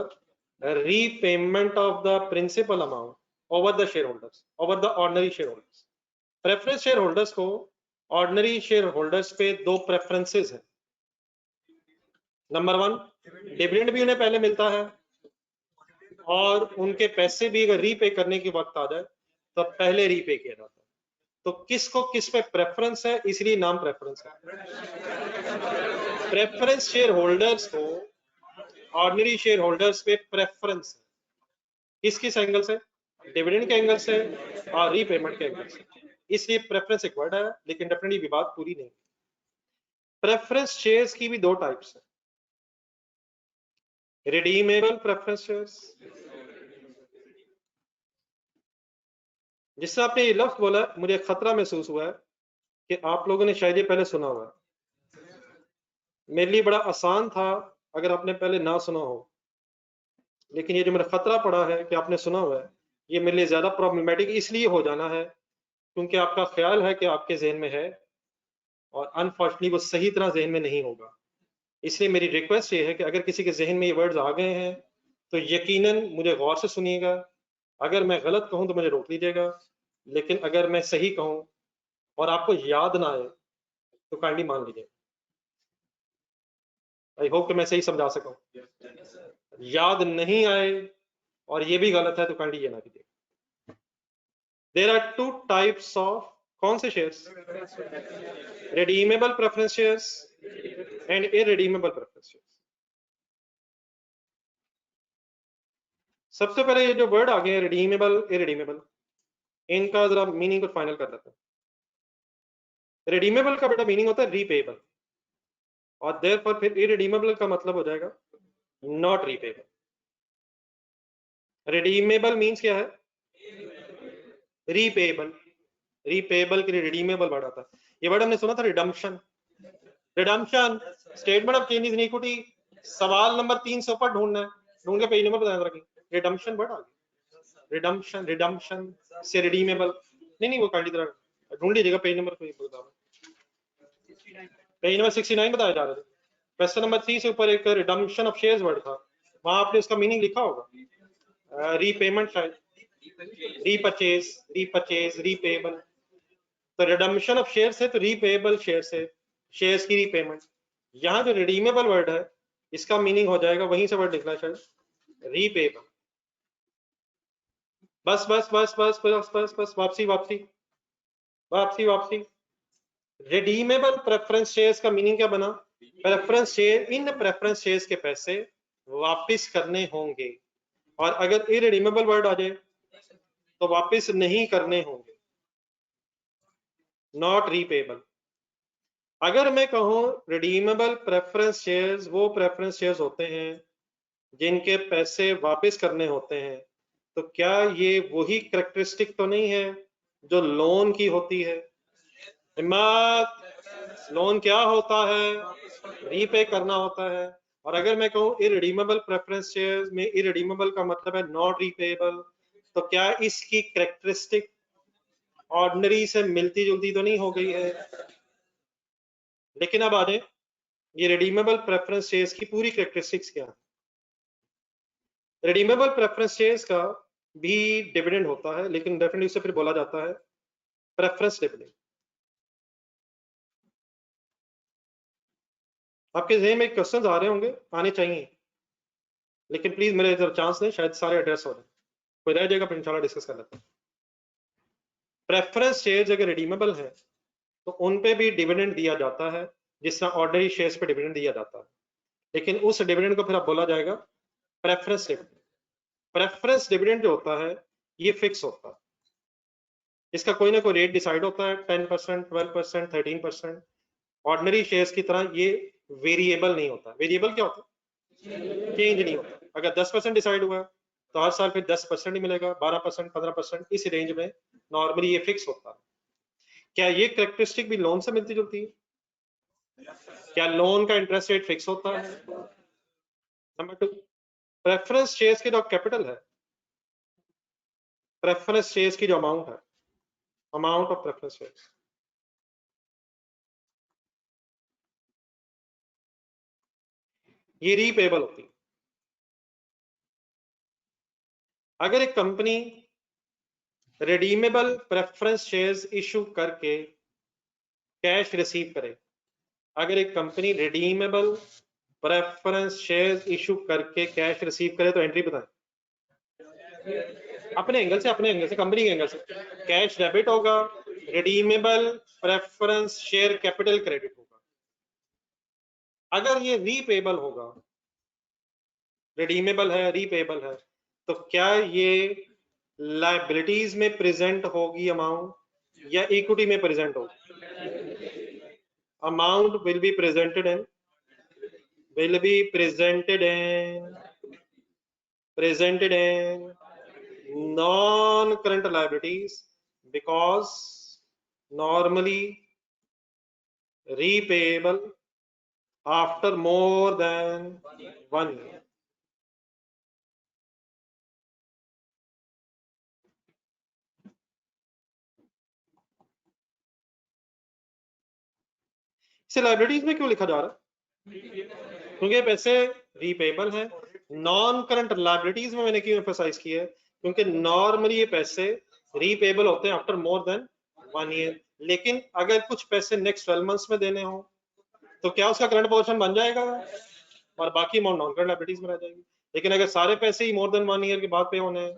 repayment of the principal amount over the shareholders, over the ordinary shareholders. Preference share holders को ordinary share holders पे दो preferences हैं। Number 1, dividend भी उन्हें पहले मिलता है, और उनके पैसे भी अगर रीपे करने की वक्त आ जाए तो पहले रीपे किया जाता है। तो किसको किस पे प्रेफरेंस है, इसलिए नाम प्रेफरेंस है। प्रेफरेंस शेयर होल्डर्स को ऑर्डिनरी शेयर होल्डर्स पे प्रेफरेंस है, किस किस एंगल से? डिविडेंड के एंगल से और रीपेमेंट के एंगल से। इसलिए प्रेफरेंस एक वर्ड है, लेकिन डेफिनेटली भी बात पूरी नहीं। प्रेफरेंस शेयर्स की भी दो टाइप्स है। Redeemable preference shares. जिससे आपने ये लफ्ज बोला, मुझे खतरा महसूस हुआ है कि आप लोगों ने शायद ये पहले सुना हुआ है। मेरे लिए बड़ा आसान था अगर आपने पहले ना सुना हो, लेकिन ये जो मेरा खतरा पड़ा है कि आपने सुना हुआ है, ये मेरे लिए ज्यादा प्रॉब्लमेटिक इसलिए हो जाना है क्योंकि आपका ख्याल है कि आपके जहन में है और अनफॉर्चुनेटली वो सही तरह जहन में नहीं होगा। इसलिए मेरी रिक्वेस्ट ये है कि अगर किसी के जहन में ये वर्ड्स आ गए हैं तो यकीनन मुझे गौर से सुनिएगा। अगर मैं गलत कहूं तो मुझे रोक लीजिएगा, लेकिन अगर मैं सही कहूं और आपको याद ना आए तो काइंडली मान लीजिए। आई होप कि मैं सही समझा सका हूं। याद नहीं आए और ये भी गलत है तो काइंडली ये ना कीजिए। There are two types of कौन से shares? Redeemable preference shares and irredeemable preference shares. सबसे पहले ये जो वर्ड आ गए हैं रिडीमेबल इररिडीमेबल, इनका जरा मीनिंग को फाइनल कर लेते हैं। रिडीमेबल का बेटा मीनिंग होता है रीपेएबल, और देयरफॉर फिर इररिडीमेबल का मतलब हो जाएगा नॉट रीपेएबल। रिडीमेबल मींस क्या है? रीपेएबल। रीपेएबल के लिए रिडीमेबल वर्ड आता है। ये वर्ड हमने सुना था redemption. Redemption statement of changes in equity, सवाल नंबर 300 पर ढूंढना है, ढूंढ के पेज नंबर बताया रखें। रिडम्पशन वर्ड आ गया। रिडम्पशन, रिडम्पशन से रिडीमेबल नहीं वो काइंडली तरह ढूंढ लीजिएगा पेज नंबर को, बता पेज नंबर 69 बताया जा रहा है। क्वेश्चन नंबर 3 से ऊपर एक रिडम्पशन ऑफ शेयर्स वर्ड था, वहां आपने उसका मीनिंग लिखा होगा। रीपेमेंट शायद, रीपरचेज, रीपरचेज, रीपेबल। तो रिडम्पशन ऑफ शेयर्स है तो रीपेबल शेयर्स है, शेयर्स की रीपेमेंट। यहाँ जो रिडीमेबल वर्ड है इसका मीनिंग हो जाएगा, वहीं से वर्ड लिखना शायद रीपेबल। बस बस बस बस बस बस बस वापसी वापसी वापसी वापसी। रिडीमेबल प्रेफरेंस शेयर्स का मीनिंग क्या बना? प्रेफरेंस शेयर, इन प्रेफरेंस शेयर्स के पैसे वापस करने होंगे, और अगर इररिडीमेबल वर्ड आ जाए तो वापस नहीं करने होंगे, नॉट रीपेबल। अगर मैं कहूं रिडीमेबल प्रेफरेंस शेयर्स वो प्रेफरेंस शेयर्स होते हैं जिनके पैसे वापस करने होते हैं, तो क्या ये वही करेक्टरिस्टिक तो नहीं है जो लोन की होती है? हिम्मत, लोन क्या होता है? रीपे करना होता है। और अगर मैं कहूं इररिडीमेबल प्रेफरेंस शेयर्स में इररिडीमेबल का मतलब है नॉट रीपेबल, तो क्या इसकी करेक्टरिस्टिक ऑर्डिनरी से मिलती जुलती तो नहीं हो गई है? लेकिन अब आ जाए, ये रिडीमेबल प्रेफरेंस शेयर्स की पूरी करेक्टरिस्टिक्स क्या है? रिडीमेबल प्रेफरेंस शेयर्स का भी डिविडेंड होता है, लेकिन डेफिनेटली उसे फिर बोला जाता है प्रेफरेंस डिविडेंड। आपके जहन में क्वेश्चंस आ रहे होंगे, आने चाहिए, लेकिन प्लीज मेरे इधर चांस नहीं, शायद सारे एड्रेस हो जाए, कोई रह जाएगा फिर इंशाल्लाह डिस्कस कर लेते हैं। प्रेफरेंस शेयर्स अगर रिडीमेबल है तो उन पे भी डिविडेंड दिया जाता है, जिस तरह ऑर्डिनरी शेयर्स पे डिविडेंड दिया जाता है, लेकिन उस डिविडेंड को फिर आप बोला जाएगा प्रेफरेंस डिविडेंड। प्रेफरेंस डिविडेंड जो होता है ये फिक्स होता है, इसका कोई ना कोई रेट डिसाइड होता है, 10%, 12%, 13%। ऑर्डिनरी शेयर्स की तरह ये वेरिएबल नहीं होता। वेरिएबल क्या होता है? चेंज नहीं होता। अगर 10% डिसाइड हुआ तो हर साल फिर 10% ही मिलेगा, 12%, 15%, इस रेंज में नॉर्मली ये फिक्स होता है। क्या ये करेक्टरिस्टिक भी लोन से मिलती जुलती है? क्या लोन का इंटरेस्ट रेट फिक्स होता है? नंबर 2, प्रेफरेंस शेयर्स की जो कैपिटल है, प्रेफरेंस शेयर्स की जो अमाउंट है, अमाउंट ऑफ प्रेफरेंस शेयर्स, ये रीपेबल होती है। अगर एक company redeemable preference shares issue करके कैश रिसीव करे, अगर एक company redeemable preference shares issue करके कैश रिसीव करे तो एंट्री बताएं। अपने एंगल से कंपनी के एंगल से कैश डेबिट होगा, redeemable preference share capital credit होगा। अगर ये रीपेबल होगा, रिडीमेबल है, रीपेबल है, तो क्या ये लायबिलिटीज में प्रेजेंट होगी अमाउंट या इक्विटी में प्रेजेंट होगी? Amount will be presented in presented in non-current liabilities because normally repayable after more than 1 year. इसे लाइबिलिटीज में क्यों लिखा जा रहा है? क्योंकि पैसे रीपेबल हैं। नॉन करंट लाइबिलिटीज में मैंने क्यों एम्फसाइज किया है? क्योंकि नॉर्मली ये पैसे रीपेबल होते हैं आफ्टर मोर देन 1 ईयर, लेकिन अगर कुछ पैसे नेक्स्ट 12 मंथ्स में देने हो तो क्या उसका करंट पोर्शन बन जाएगा और बाकी अमाउंट नॉन करंट लाइबिलिटीज में रह जाएगी। लेकिन अगर सारे पैसे ही मोर देन 1 ईयर के बाद पे होने हैं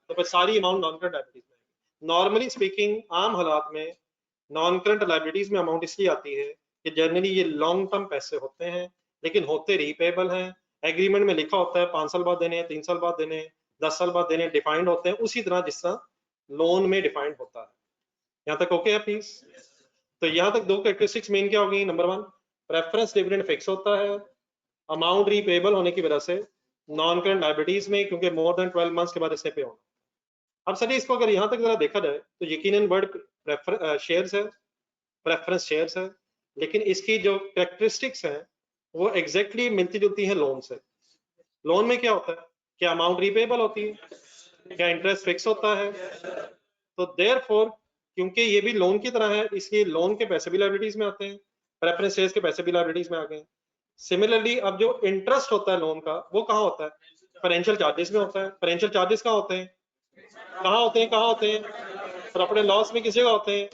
तो फिर सारी अमाउंट नॉन करंट लाइबिलिटीज में। नॉर्मली स्पीकिंग आम हालात में नॉन करंट लाइबिलिटीज में अमाउंट इसलिए आती है कि जनरली ये लॉन्ग टर्म पैसे होते हैं, लेकिन होते रीपेबल हैं। एग्रीमेंट में लिखा होता है 5 साल बाद देने, 3 साल बाद देने, 10 साल बाद देने, डिफाइंड होते हैं उसी तरह जिस तरह लोन में डिफाइंड होता है। यहाँ तक ओके है प्लीज? तो यहाँ तक दो कैरेक्टरिस्टिक्स मेन क्या हो गई? नंबर 1, प्रेफरेंस डिविडेंड फिक्स होता है अमाउंट रीपेबल होने की वजह से नॉन करंट लाइबिलिटीज में, क्योंकि मोर देन 12 मंथ्स के बाद इससे पे होना। अब सर इसको अगर यहाँ तक जरा देखा जाए तो यकीनन वर्ड शेयर्स है, प्रेफरेंस शेयर्स है, लेकिन इसकी जो कैरेक्टरिस्टिक्स हैं वो एग्जैक्टली मिलती जुलती हैं लोन से। लोन में क्या होता है? क्या अमाउंट रीपेबल होती है? क्या इंटरेस्ट फिक्स होता है? तो देयरफॉर क्योंकि ये भी लोन की तरह है इसलिए लोन के पैसे भी लायबिलिटीज में आते हैं, प्रेफरेंस शेयर्स के पैसे भी लायबिलिटीज में आ गए। सिमिलरली अब जो इंटरेस्ट होता है लोन का वो कहाँ होता है? फाइनेंशियल चार्जेस में होता है। फाइनेंशियल चार्जेस कहाँ होते हैं? कहाँ होते हैं? कहाँ होते हैं? प्रॉफिट एंड लॉस में किस जगह होते हैं?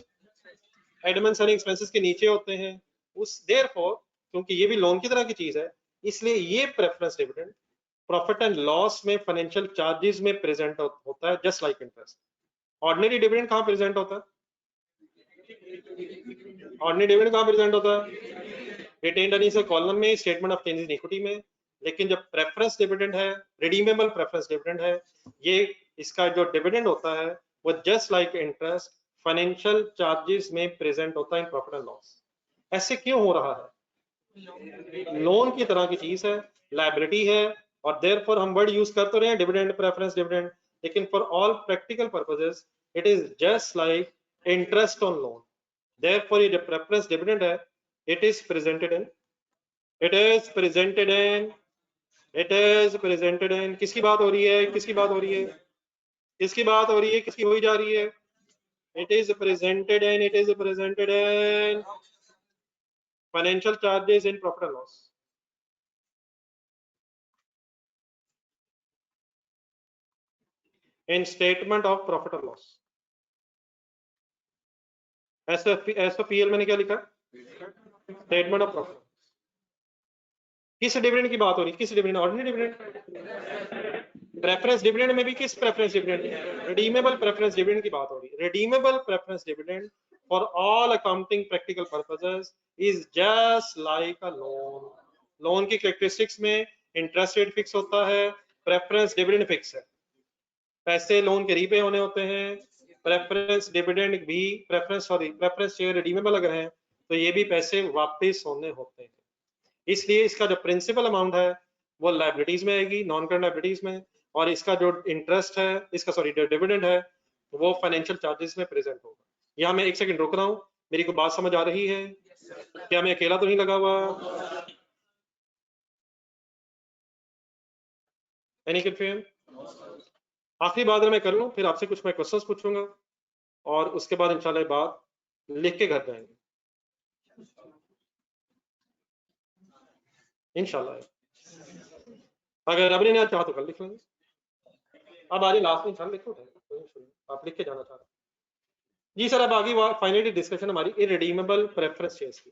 एडमिन सेलिंग एक्सपेंसेस के नीचे होते हैं। उस देयरफॉर क्योंकि ये भी लोन की तरह की चीज है इसलिए ये preference dividend profit and loss में फाइनेंशियल चार्जेस में प्रेजेंट होता है just like interest. Ordinary dividend कहाँ प्रेजेंट होता है? ऑर्डिनरी डिविडेंड कहाँ प्रेजेंट होता है? रिटेन्ड अर्निंग्स के कॉलम में, statement of changes in equity में। लेकिन जब प्रेफरेंस डिविडेंड है, रिडीमेबल प्रेफरेंस डिविडेंड है, ये इसका जो डिविडेंड होता है वो just like interest financial charges में प्रेजेंट होता है इन प्रॉफिट एंड लॉस। ऐसे क्यों हो रहा है? लोन की तरह की चीज है, लायबिलिटी है, और देयरफॉर हम वर्ड यूज कर तो रहे हैं डिविडेंड, प्रेफरेंस डिविडेंड, लेकिन for all practical purposes it is just like interest on loan. Therefore ये जो प्रेफरेंस डिविडेंड है it is presented in किसकी बात हो रही है? किसकी बात हो रही है? किसकी बात हो रही है? किसकी हुई जा रही है? it is presented in financial charges in profit and loss। in statement of profit and loss। SOPL मैंने क्या लिखा? Statement of profit. किस डिविडेंड की बात हो रही है? किस dividend? Ordinary dividend. Preference dividend में भी किस preference dividend? Redeemable preference dividend की बात हो रही है। Redeemable preference dividend for all accounting practical purposes is just like a loan. Loan की कैरेक्टरिस्टिक्स में इंटरेस्ट रेट फिक्स होता है, प्रेफरेंस डिविडेंड फिक्स है, पैसे लोन के रीपे होने होते हैं। प्रेफरेंस डिविडेंड भी प्रेफरेंस शेयर रिडीमेबल अगर है तो ये भी पैसे वापस होने होते हैं। इसलिए इसका जो प्रिंसिपल अमाउंट है वो लायबिलिटीज में आएगी, नॉन करंट लायबिलिटीज में, और इसका जो इंटरेस्ट है, इसका सॉरी जो डिविडेंड है वो फाइनेंशियल चार्जेस में प्रेजेंट होगा। यहाँ मैं 1 सेकंड रुक रहा हूँ, मेरी को बात समझ आ रही है? क्या मैं अकेला तो नहीं लगा हुआ? Any confusion? आखिरी बात मैं कर लूँ, फिर आपसे कुछ मैं क्वेश्चंस पूछूंगा और उसके बाद इंशाल्लाह बात लिख के घर जाएंगे इंशाल्लाह। अगर रब ने चाहा तो कल लिख लेंगे। अब आज लास्ट में इंशाल्लाह लिखो, आप लिख के जाना चाह रहे जी सर। अब आगे फाइनली डिस्कशन हमारी इररिडीमेबल प्रेफरेंस शेयर्स की।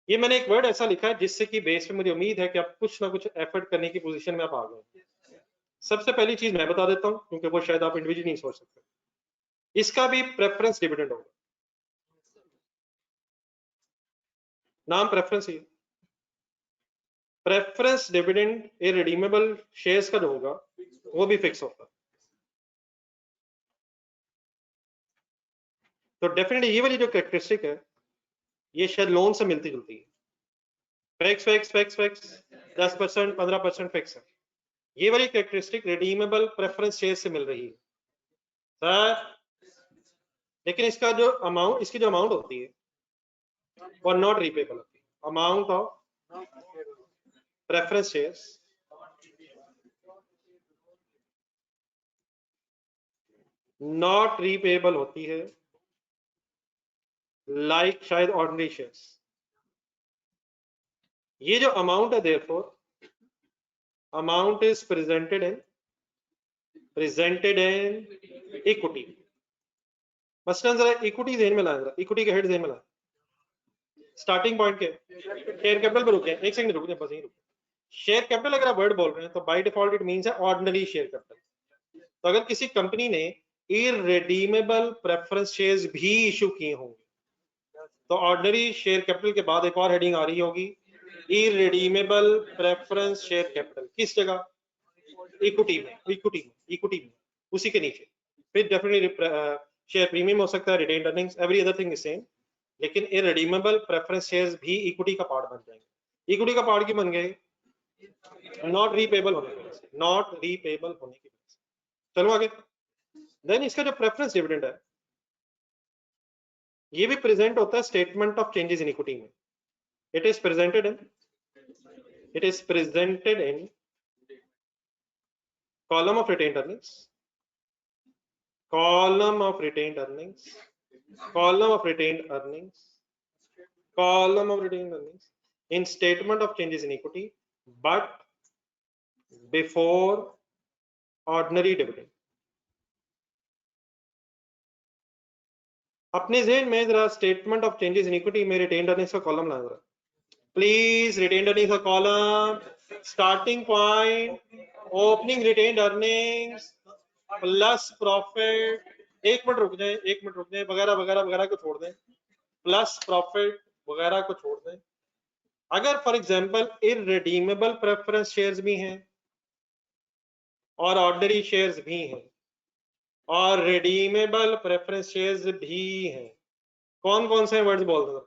ये मैंने एक वर्ड ऐसा लिखा है जिससे कि बेस पे मुझे उम्मीद है कि आप कुछ ना कुछ एफर्ट करने की पोजीशन में आप आ गए। सबसे पहली चीज मैं बता देता हूं क्योंकि वो शायद आप इंडिविजुअली नहीं सोच सकते। इसका भी प्रेफरेंस डिविडेंड होगा, नाम प्रेफरेंस ही। प्रेफरेंस डिविडेंड इररिडीमेबल शेयर्स का जो होगा वो भी फिक्स होता है। तो डेफिनेटली ये वाली जो कैरेक्टरिस्टिक है ये शायद लोन से मिलती जुलती है। फिक्स 10%, 15% फिक्स है। ये वाली कैरेक्टरिस्टिक रिडीमेबल प्रेफरेंस शेयर से मिल रही है सर, लेकिन इसका जो अमाउंट, इसकी जो अमाउंट होती है वो नॉट रीपेबल होती है। Amount of preference shares not repayable होती है, लाइक शायद ऑर्डिनरी शेयर्स। ये जो अमाउंट है therefore amount is presented in equity. मसलन जरा इक्विटी ज़हन में लाएं, इक्विटी के हेड ज़हन में लाएं, स्टार्टिंग पॉइंट के शेयर कैपिटल पे रुके, एक सेकंड रुक जाए, बस यहीं रुके। शेयर कैपिटल अगर आप वर्ड बोल रहे हैं तो बाय डिफॉल्ट इट मींस है ऑर्डिनरी शेयर कैपिटल। तो अगर किसी कंपनी ने इररिडीमेबल प्रेफरेंस शेयर्स भी इशू किए होंगे तो ऑर्डिनरी शेयर कैपिटल के बाद एक और हेडिंग आ रही होगी, इररिडीमेबल प्रेफरेंस शेयर कैपिटल। किस जगह? इक्विटी में उसी के नीचे। फिर डेफिनेटली शेयर प्रीमियम हो सकता है, retained earnings, every other thing is same, लेकिन इररिडीमेबल प्रेफरेंस शेयर्स भी इक्विटी का पार्ट बन जाएंगे। इक्विटी का पार्ट क्यों बन गए? नॉट रीपेबल होने की वजह से, नॉट रीपेबल होने की वजह से। चलो आगे। देन इसका जो प्रेफरेंस डिविडेंड है ये भी प्रेजेंट होता है statement of changes in equity में। It is presented in column of retained earnings, column of retained earnings, column of retained earnings, column of retained earnings in statement of changes in equity, but before ordinary dividend। अपने ज़हन में जरा statement of changes in equity में retained earnings का column लाएं जरा please. Retained earnings का column, starting point, opening retained earnings plus profit, एक मिनट रुक जाए, वगैरह वगैरह वगैरह को छोड़ दें, प्लस प्रॉफिट वगैरह को छोड़ दें। अगर for example irredeemable preference shares भी हैं और ऑर्डिनरी शेयर्स भी हैं और रिडीमेबल प्रेफरेंस शेयर्स भी हैं, कौन कौन से वर्ड्स बोल दो?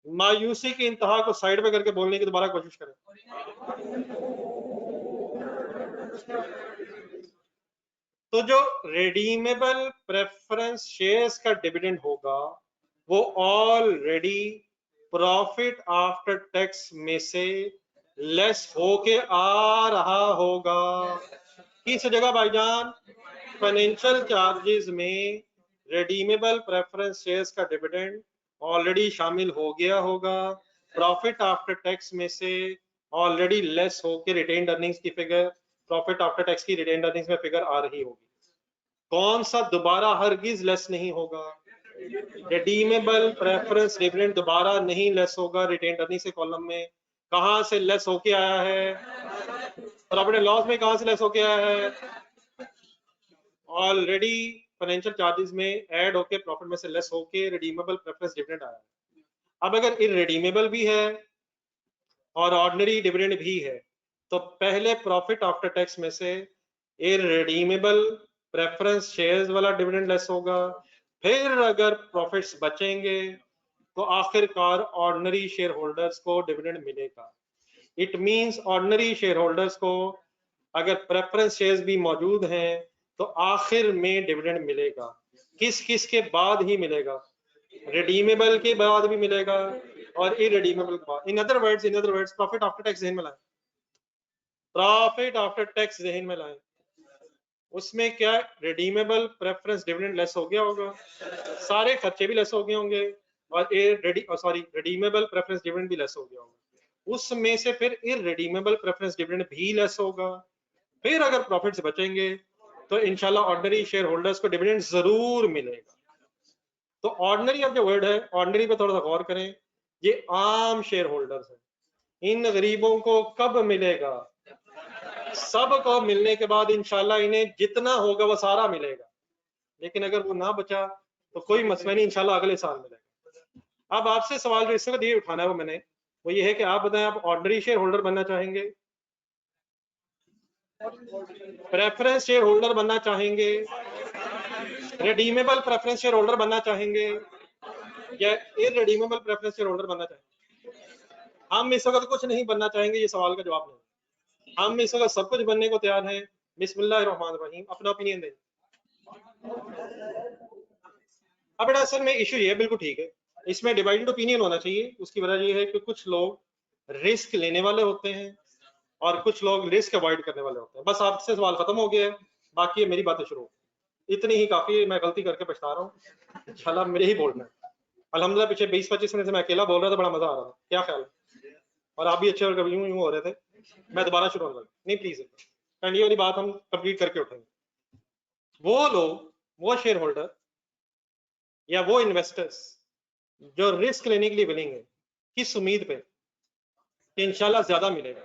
मायूसी की इंतहा को साइड पे करके बोलने की दोबारा कोशिश करें। तो जो रिडीमेबल प्रेफरेंस शेयर्स का डिविडेंड होगा वो ऑलरेडी प्रॉफिट आफ्टर टैक्स में से लेस होके आ रहा होगा। किस जगह भाईजान? फाइनेंशियल चार्जेस में रिडीमेबल प्रेफरेंस शेयर्स का डिविडेंड ऑलरेडी शामिल हो गया होगा, प्रॉफिट आफ्टर टैक्स में से ऑलरेडी लेस होके रिटेन्ड अर्निंग्स की फिगर, प्रॉफिट आफ्टर टैक्स की रिटेन्ड अर्निंग्स में फिगर आ रही होगी। कौन सा दोबारा हरगिज लेस नहीं होगा? रिडीमेबल प्रेफरेंस डिविडेंड दोबारा नहीं लेस होगा रिटेन्ड अर्निंग्स के कॉलम में। कहां से लेस होके आया है? प्रॉफिट एंड लॉस में कहां से लेस होके आया है? ऑलरेडी फाइनेंशियल चार्जेस में ऐड होके प्रॉफिट में से लेस होके रिडीमेबल प्रेफरेंस डिविडेंड आया है। अब अगर इररिडीमेबल भी है और ऑर्डिनरी डिविडेंड भी है तो पहले प्रॉफिट आफ्टर टैक्स में से इररिडीमेबल प्रेफरेंस शेयर्स वाला डिविडेंड लेस होगा, फिर अगर प्रॉफिट्स बचेंगे तो आखिरकार ऑर्डिनरी शेयर होल्डर्स को डिविडेंड मिलेगा। It means ordinary share holders को अगर प्रेफरेंस शेयर्स भी मौजूद हैं तो आखिर में डिविडेंड मिलेगा। किस किस के बाद ही मिलेगा? रिडीमेबल के बाद भी मिलेगा और इररिडीमेबल के बाद। इन other words profit after tax ज़हन में लाएं, प्रॉफिट आफ्टर टैक्स ज़हन में लाएं। उसमें क्या रिडीमेबल प्रेफरेंस डिविडेंड लेस हो गया होगा, सारे खर्चे भी लेस हो गए होंगे और रिडीमेबल प्रेफरेंस डिविडेंड भी लेस हो गया होगा। उसमें से फिर इररिडीमेबल प्रेफरेंस डिविडेंड भी लेस होगा। फिर अगर प्रॉफिट्स बचेंगे तो इंशाल्लाह ऑर्डिनरी शेयर होल्डर्स को डिविडेंड जरूर मिलेगा। तो ऑर्डिनरी अब जो वर्ड है, ऑर्डिनरी पे थोड़ा सा गौर करें, ये आम शेयर होल्डर्स हैं। इन गरीबों को कब मिलेगा? सबको मिलने के बाद इंशाल्लाह इन्हें जितना होगा वो सारा मिलेगा, लेकिन अगर वो ना बचा तो कोई मसला नहीं, इंशाल्लाह अगले साल मिलेगा। अब आपसे सवाल जो इस वक्त ये उठाना है वो ये है कि आप बताएं, आप ऑर्डिनरी शेयर होल्डर बनना चाहेंगे, प्रेफरेंस शेयर होल्डर बनना चाहेंगे, रिडीमेबल प्रेफरेंस शेयर होल्डर बनना चाहेंगे या इररिडीमेबल प्रेफरेंस शेयर होल्डर बनना चाहेंगे? हम इस वक्त कुछ नहीं बनना चाहेंगे, ये सवाल का जवाब नहीं। हम इस वक्त सब कुछ बनने को तैयार हैं। बिस्मिल्लाहिर्रहमानिर्रहीम, अपना ओपिनियन दें। अब बेटा असल में इशू ये है, बिल्कुल ठीक है, इसमें डिवाइडेड ओपिनियन होना चाहिए। उसकी वजह ये है कि कुछ लोग रिस्क लेने वाले होते हैं और कुछ लोग रिस्क अवॉइड करने वाले होते हैं। बस आपसे सवाल खत्म हो गया है, बाकी ये मेरी बातें शुरू। इतनी ही काफी है, मैं गलती करके पछता रहा हूँ। इंशाल्लाह मेरे ही बोलना है। अल्हम्दुलिल्लाह पिछले 20-25 मिनट से मैं अकेला बोल रहा था, बड़ा मजा आ रहा था। क्या ख्याल है? और आप भी अच्छे और कभी यूं यूं हो रहे थे। मैं दोबारा शुरू होने लगा। नहीं प्लीज, एंड ये वाली बात हम कंप्लीट करके उठेंगे। वो लोग, वो शेयर होल्डर या वो इन्वेस्टर्स जो रिस्क लेने के लिए विलिंग है, किस उम्मीद पे कि इंशाल्लाह ज्यादा मिलेगा,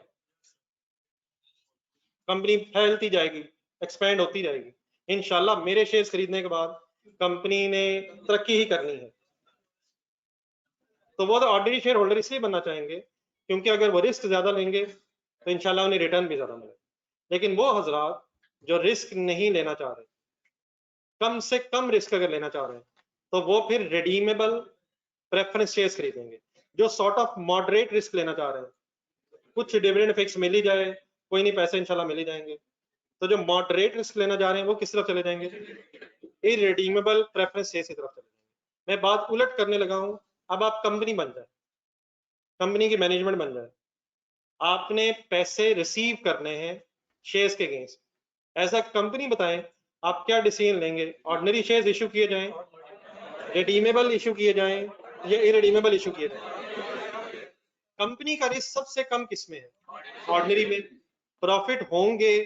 कंपनी फैलती जाएगी, एक्सपैंड होती जाएगी, इंशाल्लाह मेरे शेयर्स खरीदने के बाद कंपनी ने तरक्की ही करनी है, तो वो तो ऑर्डिनरी शेयर होल्डर इसलिए बनना चाहेंगे क्योंकि अगर वो रिस्क ज्यादा लेंगे तो इंशाल्लाह उन्हें रिटर्न भी ज्यादा मिले। लेकिन वो हजरात जो रिस्क नहीं लेना चाह रहे, कम से कम रिस्क अगर लेना चाह रहे हैं, तो वो फिर रिडीमेबल प्रेफरेंस शेयर्स खरीदेंगे। जो सॉर्ट ऑफ मॉडरेट रिस्क लेना चाह रहे हैं, कुछ डिविडेंड फिक्स मिल ही जाए, कोई नहीं, पैसे इंशाल्लाह मिल ही जाएंगे, तो जो मॉडरेट रिस्क लेना चाह रहे हैं वो किस तरफ चले जाएंगे? इरिडीमेबल प्रेफरेंस शेयर्स की तरफ चले जाएंगे। मैं बात उलट करने लगा हूं। अब आप कंपनी बन जाए, कंपनी की मैनेजमेंट बन जाए, आपने पैसे रिसीव करने हैं शेयर्स के अगेंस्ट। ऐसा कंपनी बताएं आप क्या डिसीजन लेंगे? ऑर्डिनरी शेयर्स इशू किए जाएं, रिडीमेबल इशू किए जाएं, या इरिडीमेबल इशू किए जाएं? कंपनी का रिस्क सबसे कम किस में है? ऑर्डिनरी में। प्रॉफिट होंगे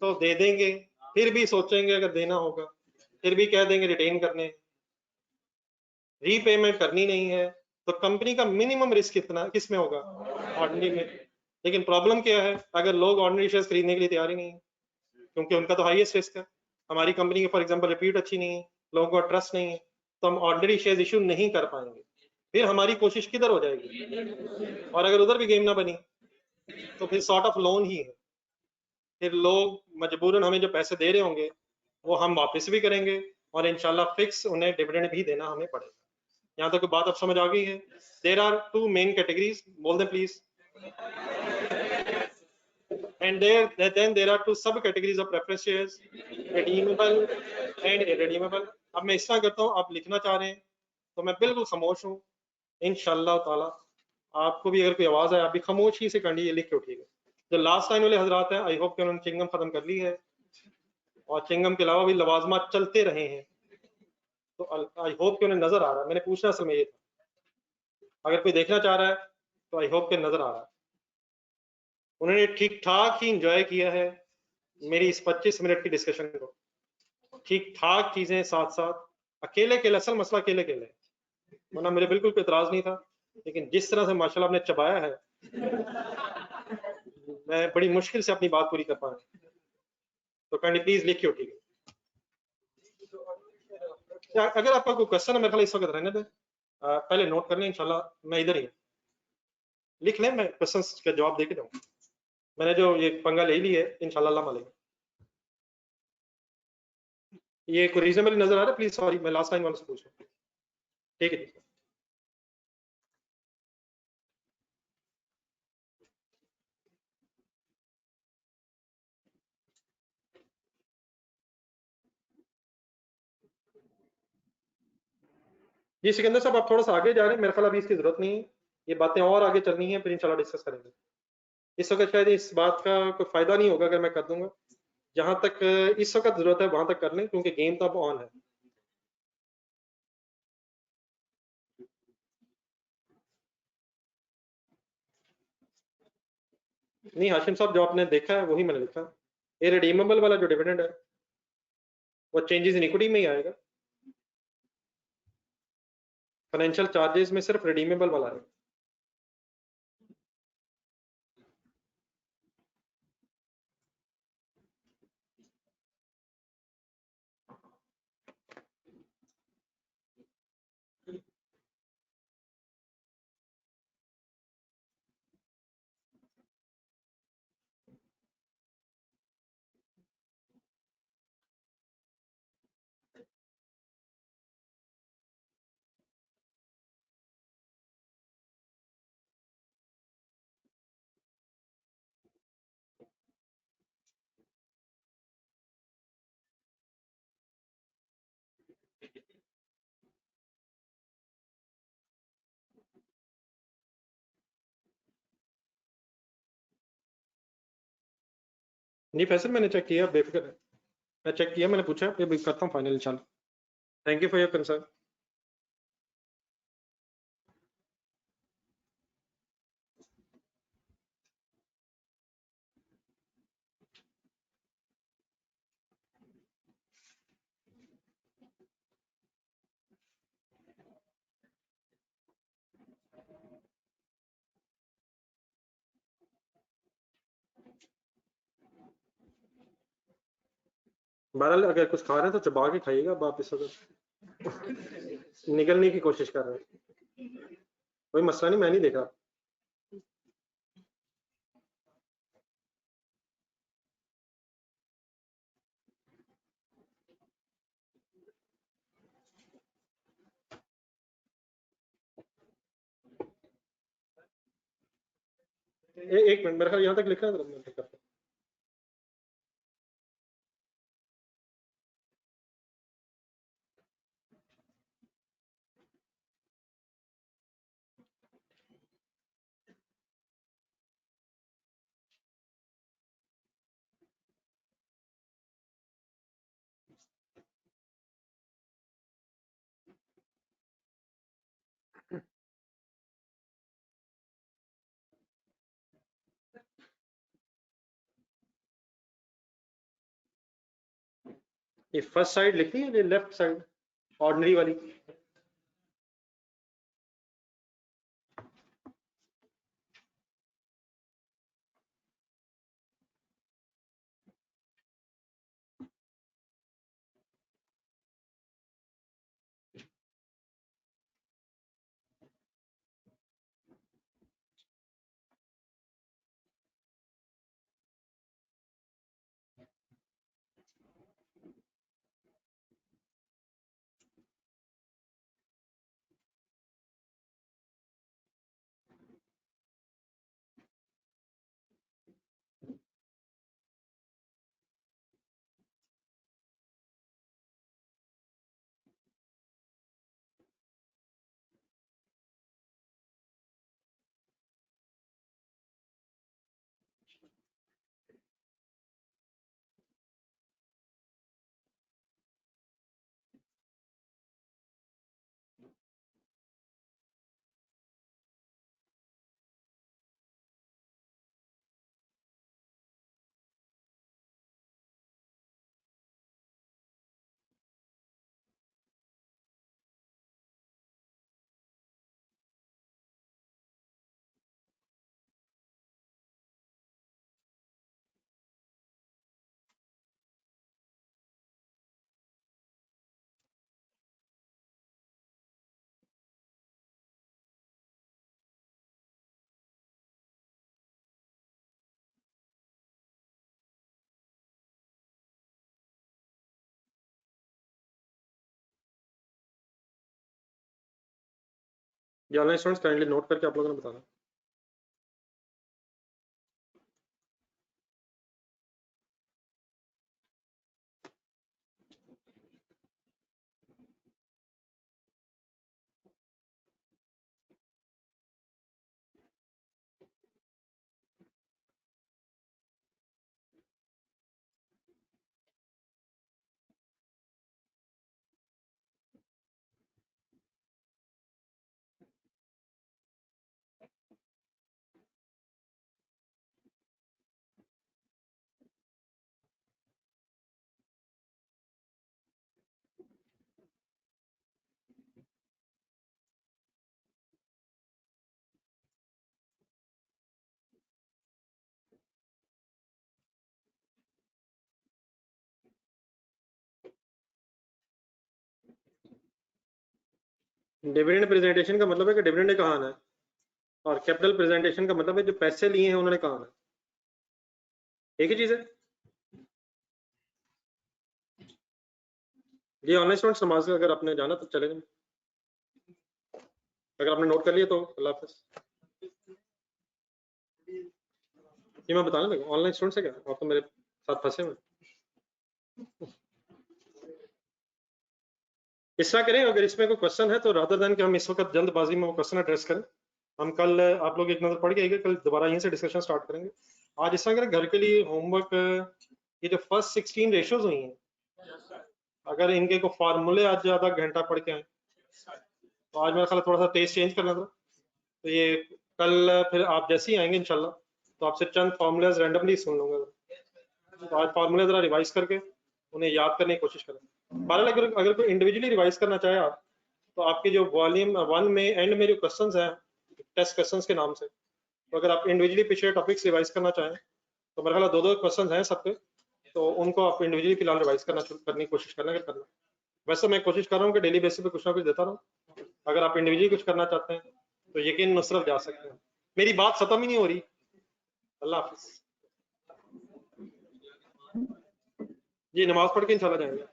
तो दे देंगे, फिर भी सोचेंगे अगर देना होगा, फिर भी कह देंगे रिटेन करने, रीपेमेंट करनी नहीं है, तो कंपनी का मिनिमम रिस्क कितना किस में होगा? ऑर्डिनरी में। लेकिन प्रॉब्लम क्या है, अगर लोग ऑर्डिनरी शेयर्स खरीदने के लिए तैयार ही नहीं है, क्योंकि उनका तो हाईएस्ट रिस्क है। हमारी कंपनी की फॉर एग्जांपल रिप्यूट अच्छी नहीं है, लोगों को ट्रस्ट नहीं है, तो हम ऑर्डिनरी शेयर्स इशू नहीं कर पाएंगे। फिर हमारी कोशिश किधर हो जाएगी? और अगर उधर भी गेम ना बनी तो फिर सॉर्ट ऑफ लोन ही है। फिर लोग मजबूरन हमें जो पैसे दे रहे होंगे वो हम वापस भी करेंगे, और इंशाल्लाह फिक्स उन्हें डिविडेंड भी देना हमें पड़ेगा। यहाँ तक बात अब समझ आ गई है? There are two main categories, बोल दें please. And then there are two subcategories of preference shares, redeemable and irredeemable. अब मैं इस तरह करता हूँ, आप लिखना चाह रहे हैं तो मैं बिल्कुल खामोश हूँ। इंशाल्लाह ताला आपको भी अगर कोई आवाज आए, आप भी खामोशी से करनी, ये लिख के उठिएगा। जो लास्ट लाइन वाले हजरात हैं, आई होप कि उन्होंने चिंगम खत्म कर ली है, और चिंगम के अलावा भी लवाजमात चलते रहे हैं, तो आई होप कि उन्हें नजर आ रहा है। मैंने पूछना असल में ये था, अगर कोई देखना चाह रहा है तो आई होप कि नजर आ रहा है। उन्होंने ठीक ठाक ही इंजॉय किया है मेरी इस 25 मिनट की डिस्कशन को, ठीक ठाक चीजें साथ साथ, अकेले अकेले, असल मसला अकेले अकेले, वरना मेरे बिल्कुल कोई एतराज नहीं था। लेकिन जिस तरह से माशाल्लाह आपने चबाया है, मैं बड़ी मुश्किल से अपनी बात पूरी कर पा रहा। तो काइंडली प्लीज लिखिए, ठीक है? अगर आपका कोई क्वेश्चन है, मेरे ख्याल इस वक्त रहने दें, पहले नोट कर लें, इंशाल्लाह मैं इधर ही लिख लें, मैं क्वेश्चन का जवाब दे के जाऊँ। मैंने जो ये पंगा ले ली है, इंशाल्लाह अल्लाह मालेगा। ये कोई रीजनेबल नजर आ रहा है? प्लीज सॉरी, मैं लास्ट टाइम वाले से पूछ रहा हूँ। ठीक है। जी सिकंदर साहब, आप थोड़ा सा आगे जा रहे हैं, मेरे ख्याल अभी इसकी जरूरत नहीं है। ये बातें और आगे चलनी है, फिर इंशाल्लाह डिस्कस करेंगे। इस वक्त शायद इस बात का कोई फायदा नहीं होगा अगर मैं कर दूंगा। जहां तक इस वक्त जरूरत है वहां तक कर लें, क्योंकि गेम तो अब ऑन है। नहीं हाशिम साहब, जो आपने देखा है वही मैंने लिखा। ये रिडीमेबल वाला जो डिविडेंड है वो चेंजेस इन इक्विटी में ही आएगा। फाइनेंशियल चार्जेस में सिर्फ रिडीमेबल वाला है। नहीं फैसल मैंने चेक किया, बेफिक्र है, मैं चेक किया, मैंने पूछा, फिर करता हूँ फाइनल इंशाल्लाह। Thank you for your concern. बहरहाल अगर कुछ खा रहे हैं तो चबा के खाइएगा, आप इस वक्त निकलने की कोशिश कर रहे हैं, कोई मसला नहीं, मैं नहीं देख रहा। एक मिनट, मेरे ख्याल यहाँ तक लिखा है, मैं करता हूँ। ये फर्स्ट साइड लिखी है, ये लेफ्ट साइड ऑर्डिनरी वाली। ये ऑनलाइन स्टूडेंट्स काइंडली नोट करके आप लोगों ने बताना। डिविडेंड प्रेजेंटेशन का मतलब है कि डिविडेंड कहाँ आना है, और कैपिटल प्रेजेंटेशन का मतलब है जो पैसे लिए हैं उन्होंने कहाँ आना है, एक ही चीज है। ये ऑनलाइन स्टूडेंट्स नमाज का अगर आपने जाना तो चले जाए, अगर आपने नोट कर लिया तो अल्लाह हाफिज़। ये मैं बताने लगा, ऑनलाइन स्टूडेंट्स है क्या, आप तो मेरे साथ फंसे हुए। इस तरह करें, अगर इसमें कोई क्वेश्चन है तो रादर देन कि हम इस वक्त जल्दबाजी में वो क्वेश्चन एड्रेस करें, हम कल आप लोग एक नजर पड़ गई, कल दोबारा यहीं से डिस्कशन स्टार्ट करेंगे। आज इस तरह घर के लिए होमवर्क, ये जो फर्स्ट 16 रेशियोज हुई हैं, अगर इनके को फार्मूले आज ज्यादा घंटा पढ़ के आए तो आज मेरा ख्याल थोड़ा सा टेस्ट चेंज करना था। तो ये कल फिर आप जैसे ही आएंगे इंशाल्लाह तो आपसे चंद फार्मूलाज रैंडमली सुन लूंगा। तो आज फार्मूले जरा रिवाइज करके उन्हें याद करने की कोशिश करें। बहरहाल अगर कोई इंडिविजुअली रिवाइज करना चाहे आप, तो आपके जो वॉल्यूम 1 में एंड में जो क्वेश्चंस हैं टेस्ट क्वेश्चंस के नाम से, तो अगर आप इंडिविजुअली पिछले टॉपिक्स रिवाइज करना चाहें तो मेरा ख्याल दो दो क्वेश्चन हैं सब पे, तो उनको आप इंडिविजुअली फिलहाल रिवाइज करने की कोशिश करना करना। वैसे मैं कोशिश कर रहा हूँ कि डेली बेसिस पे कुछ ना कुछ देता रहूँ। अगर आप इंडिविजुअली कुछ करना चाहते हैं तो यकीन नुसरत जा सकते हैं। मेरी बात खत्म ही नहीं हो रही। अल्लाह हाफिज जी, नमाज पढ़ के इंशाल्लाह जाएंगे।